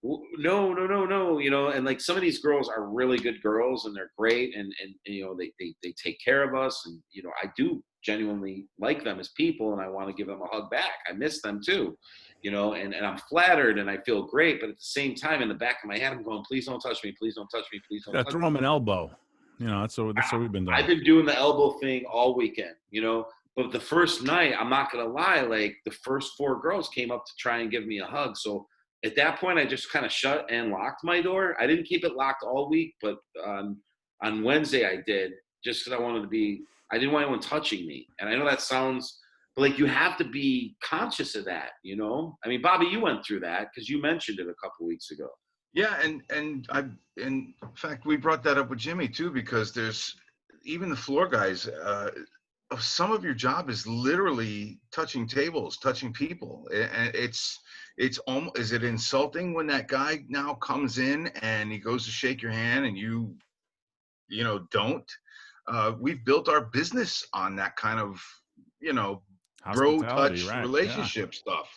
no, you know, and like some of these girls are really good girls and they're great. And you know, they take care of us. And, you know, I do genuinely like them as people and I want to give them a hug back. I miss them too, you know, and I'm flattered and I feel great. But at the same time, in the back of my head, I'm going, please don't touch me. Please don't touch me. Please don't touch me. throw them an elbow. You know, that's what we've been doing. I've been doing the elbow thing all weekend, you know, but the first night, I'm not going to lie, like the first 4 girls came up to try and give me a hug. So at that point, I just kind of shut and locked my door. I didn't keep it locked all week, but on Wednesday I did, just because I didn't want anyone touching me. And I know that sounds, but like you have to be conscious of that, you know? I mean, Bobby, you went through that because you mentioned it a couple weeks ago. Yeah, and in fact, we brought that up with Jimmy too, because there's even the floor guys. Some of your job is literally touching tables, touching people, and it's almost. Is it insulting when that guy now comes in and he goes to shake your hand and you know, don't? We've built our business on that kind of, you know, bro touch relationship stuff.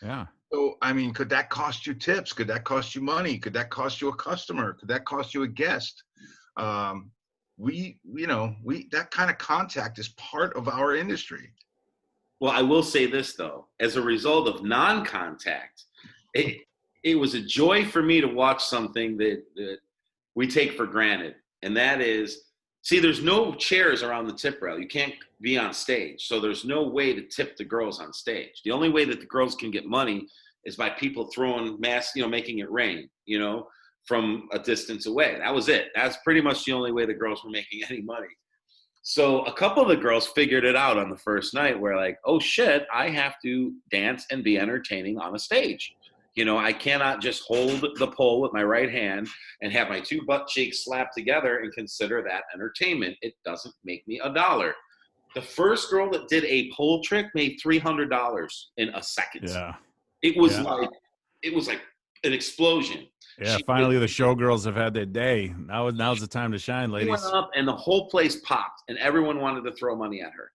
Yeah. So, I mean, could that cost you tips? Could that cost you money? Could that cost you a customer? Could that cost you a guest? That kind of contact is part of our industry. Well, I will say this, though. As a result of non-contact, it was a joy for me to watch something that we take for granted. And that is, see, there's no chairs around the tip rail. You can't be on stage. So there's no way to tip the girls on stage. The only way that the girls can get money is by people throwing making it rain, you know, from a distance away. That was it. That's pretty much the only way the girls were making any money. So a couple of the girls figured it out on the first night where like, oh shit, I have to dance and be entertaining on a stage. You know, I cannot just hold the pole with my right hand and have my 2 butt cheeks slapped together and consider that entertainment. It doesn't make me $1. The first girl that did a pole trick made $300 in a second. Yeah. It was like an explosion. Yeah, finally the showgirls have had their day. Now's the time to shine, ladies. She went up and the whole place popped and everyone wanted to throw money at her.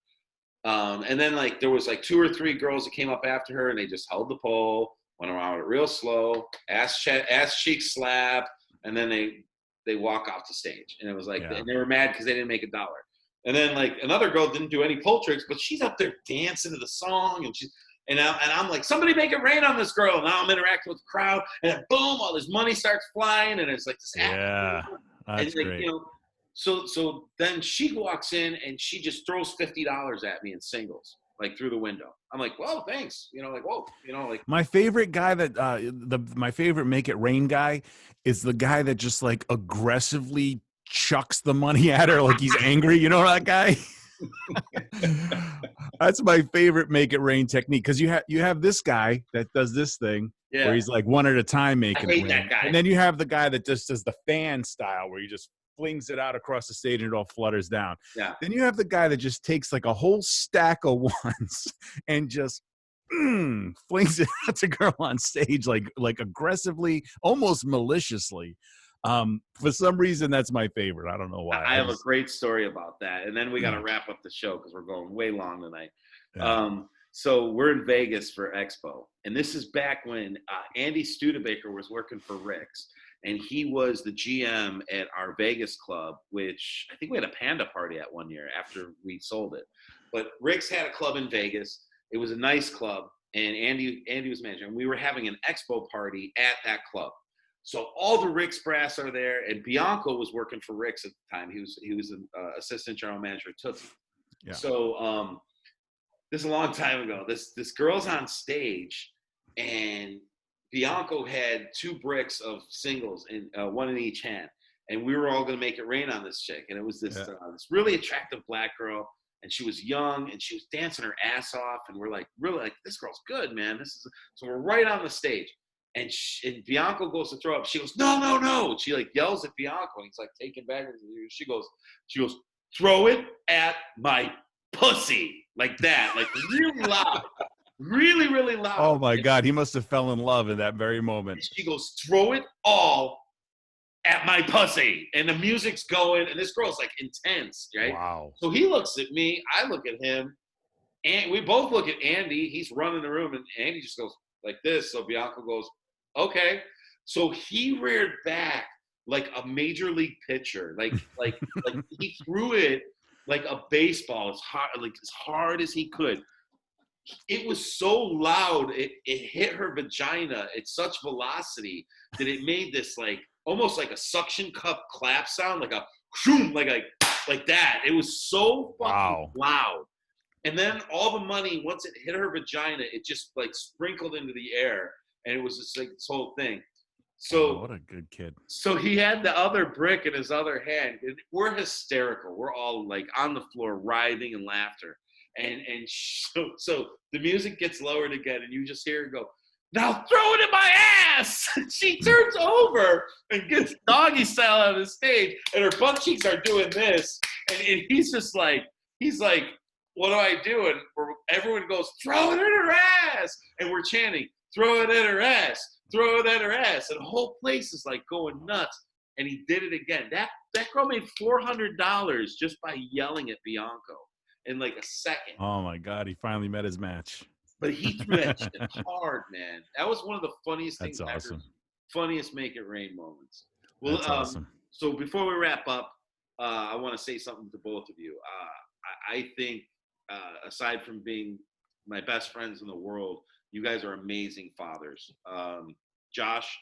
And then like there was like 2 or 3 girls that came up after her and they just held the pole, went around it real slow, ass cheek slap, and then they walk off the stage. And it was like, and they were mad because they didn't make $1. And then like another girl didn't do any pole tricks, but she's up there dancing to the song and I'm like, somebody make it rain on this girl. Now I'm interacting with the crowd, and then boom, all this money starts flying, and it's like this. That's great. You know, so then she walks in and she just throws $50 at me in singles, like through the window. I'm like, whoa, thanks. You know, like whoa, you know, like my favorite guy my favorite make it rain guy is the guy that just like aggressively chucks the money at her like he's angry. You know that guy? That's my favorite make it rain technique, because you have this guy that does this thing where he's like one at a time making it rain. That guy. And then you have the guy that just does the fan style where he just flings it out across the stage and it all flutters down. Yeah. Then you have the guy that just takes like a whole stack of ones and just flings it at the girl on stage like aggressively, almost maliciously. For some reason, that's my favorite. I don't know why. I have a great story about that. And then we got to wrap up the show because we're going way long tonight. Yeah. So we're in Vegas for EXPO. And this is back when Andy Studebaker was working for Rick's. And he was the GM at our Vegas club, which I think we had a Panda Party at one year after we sold it. But Rick's had a club in Vegas. It was a nice club. And Andy was manager. And we were having an EXPO party at that club. So all the Rick's brass are there, and Bianco was working for Rick's at the time. He was an assistant general manager at Tootsie. Yeah. So this is a long time ago. This girl's on stage, and Bianco had 2 bricks of singles, and one in each hand, and we were all going to make it rain on this chick. And it was this really attractive black girl, and she was young, and she was dancing her ass off, and we're like, really, like, this girl's good, man. So we're right on the stage. And Bianco goes to throw up. She goes, no, no, no. She like yells at Bianco, and he's like taken back. She goes, throw it at my pussy, like that, like really loud, really, really loud. Oh my God, he must have fell in love in that very moment. And she goes, throw it all at my pussy, and the music's going, and this girl's like intense, right? Wow. So he looks at me, I look at him, and we both look at Andy. He's running the room, and Andy just goes like this. So Bianco goes, okay. So he reared back like a major league pitcher, like he threw it like a baseball, as hard as he could. It was so loud, it hit her vagina at such velocity that it made this like almost like a suction cup clap sound, like a shoom, like that. It was so fucking loud. And then all the money, once it hit her vagina, it just like sprinkled into the air, and it was just like this whole thing. So what a good kid. So he had the other brick in his other hand, and we're hysterical. We're all like on the floor, writhing in laughter. And so the music gets lowered again, and you just hear her go, now throw it in my ass. She turns over and gets doggy style out of the stage, and her butt cheeks are doing this. And he's just like, what do I do? And everyone goes, throw it in her ass. And we're chanting, throw it in her ass, throw it in her ass. And the whole place is like going nuts. And he did it again. That girl made $400 just by yelling at Bianco in like a second. Oh my God, he finally met his match. But he threw that shit hard, man. That was one of the funniest things That's awesome. ever. Funniest Make It Rain moments. Well, That's awesome. So before we wrap up, I want to say something to both of you. I think, aside from being my best friends in the world, you guys are amazing fathers. Josh,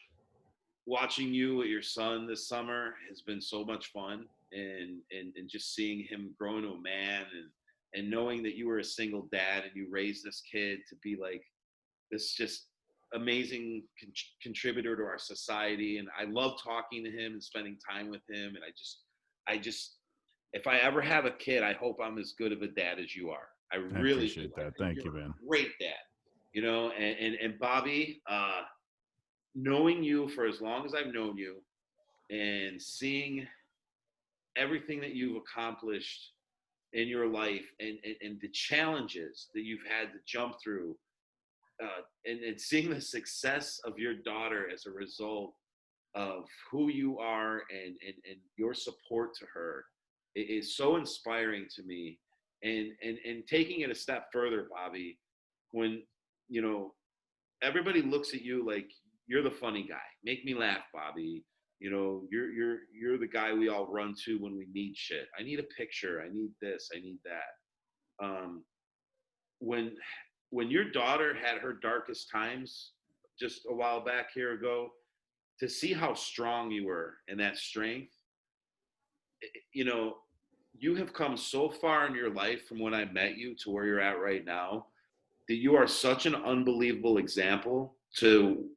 watching you with your son this summer has been so much fun, and just seeing him grow into a man, and knowing that you were a single dad and you raised this kid to be like this just amazing contributor to our society. And I love talking to him and spending time with him. And I just, if I ever have a kid, I hope I'm as good of a dad as you are. I really appreciate that. Thank you, man. Great dad, you know, and Bobby, knowing you for as long as I've known you and seeing everything that you've accomplished in your life, and the challenges that you've had to jump through, and seeing the success of your daughter as a result of who you are and your support to her, it is so inspiring to me. And taking it a step further, Bobby, when, you know, everybody looks at you like you're the funny guy. Make me laugh, Bobby. You know, you're the guy we all run to when we need shit. I need a picture. I need this. I need that. When your daughter had her darkest times just a while back here ago, to see how strong you were and that strength, you know, you have come so far in your life from when I met you to where you're at right now, that you are such an unbelievable example to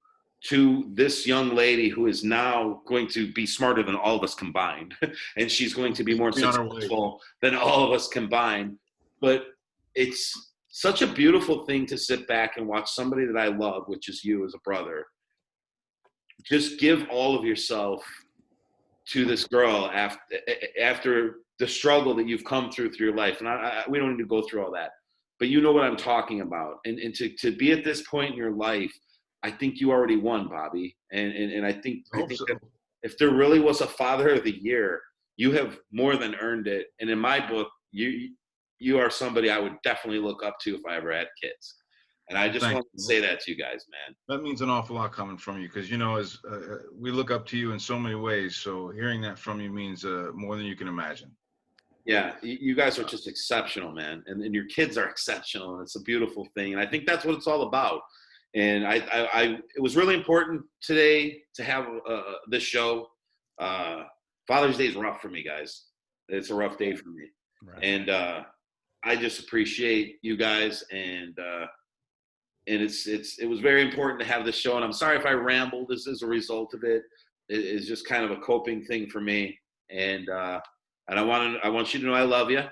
this young lady who is now going to be smarter than all of us combined. And she's going to be more successful than all of us combined. But it's such a beautiful thing to sit back and watch somebody that I love, which is you as a brother, just give all of yourself to this girl after the struggle that you've come through your life. And we don't need to go through all that, but you know what I'm talking about. And to be at this point in your life, I think you already won, Bobby. And I think So. if there really was a Father of the Year, you have more than earned it. And in my book, you are somebody I would definitely look up to if I ever had kids. And I just want to say that to you guys, man. That means an awful lot coming from you, because, you know, as we look up to you in so many ways. So hearing that from you means more than you can imagine. Yeah, you guys are just exceptional, man. And your kids are exceptional, and it's a beautiful thing. And I think that's what it's all about. And it was really important today to have this show. Father's Day is rough for me, guys. It's a rough day for me. Right. And I just appreciate you guys, and it was very important to have this show. And I'm sorry if I rambled as a result of it. It's just kind of a coping thing for me. And I want you to know I love you.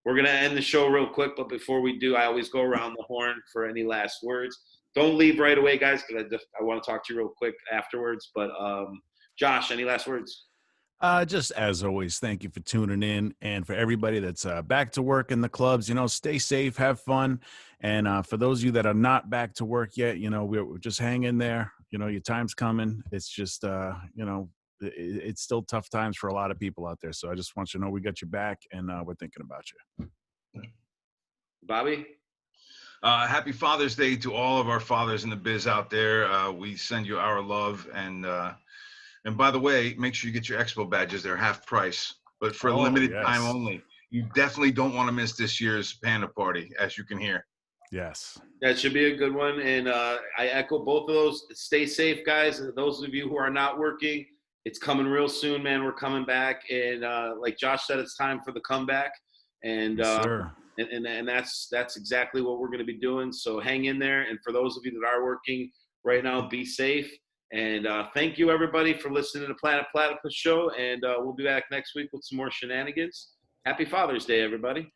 We're gonna end the show real quick, but before we do, I always go around the horn for any last words. don't leave right away, guys, because I want to talk to you real quick afterwards. But Josh, any last words? Just as always, thank you for tuning in, and for everybody that's back to work in the clubs, stay safe, have fun. And for those of you that are not back to work yet, we're just hang in there. Your time's coming. It's just, it's still tough times for a lot of people out there. So I just want you to know we got your back, and we're thinking about you. Bobby? Happy Father's Day to all of our fathers in the biz out there. We send you our love, and by the way, make sure you get your Expo badges. They're half price, but for a limited time only. You definitely don't want to miss this year's Panda Party, as you can hear. Yes. That should be a good one. And I echo both of those. Stay safe, guys. And those of you who are not working, it's coming real soon, man. We're coming back. And like Josh said, it's time for the comeback. And Yes, sir. and that's exactly what we're going to be doing. So hang in there. And for those of you that are working right now, be safe. And thank you, everybody, for listening to the Planet Platypus show. And we'll be back next week with some more shenanigans. Happy Father's Day, everybody.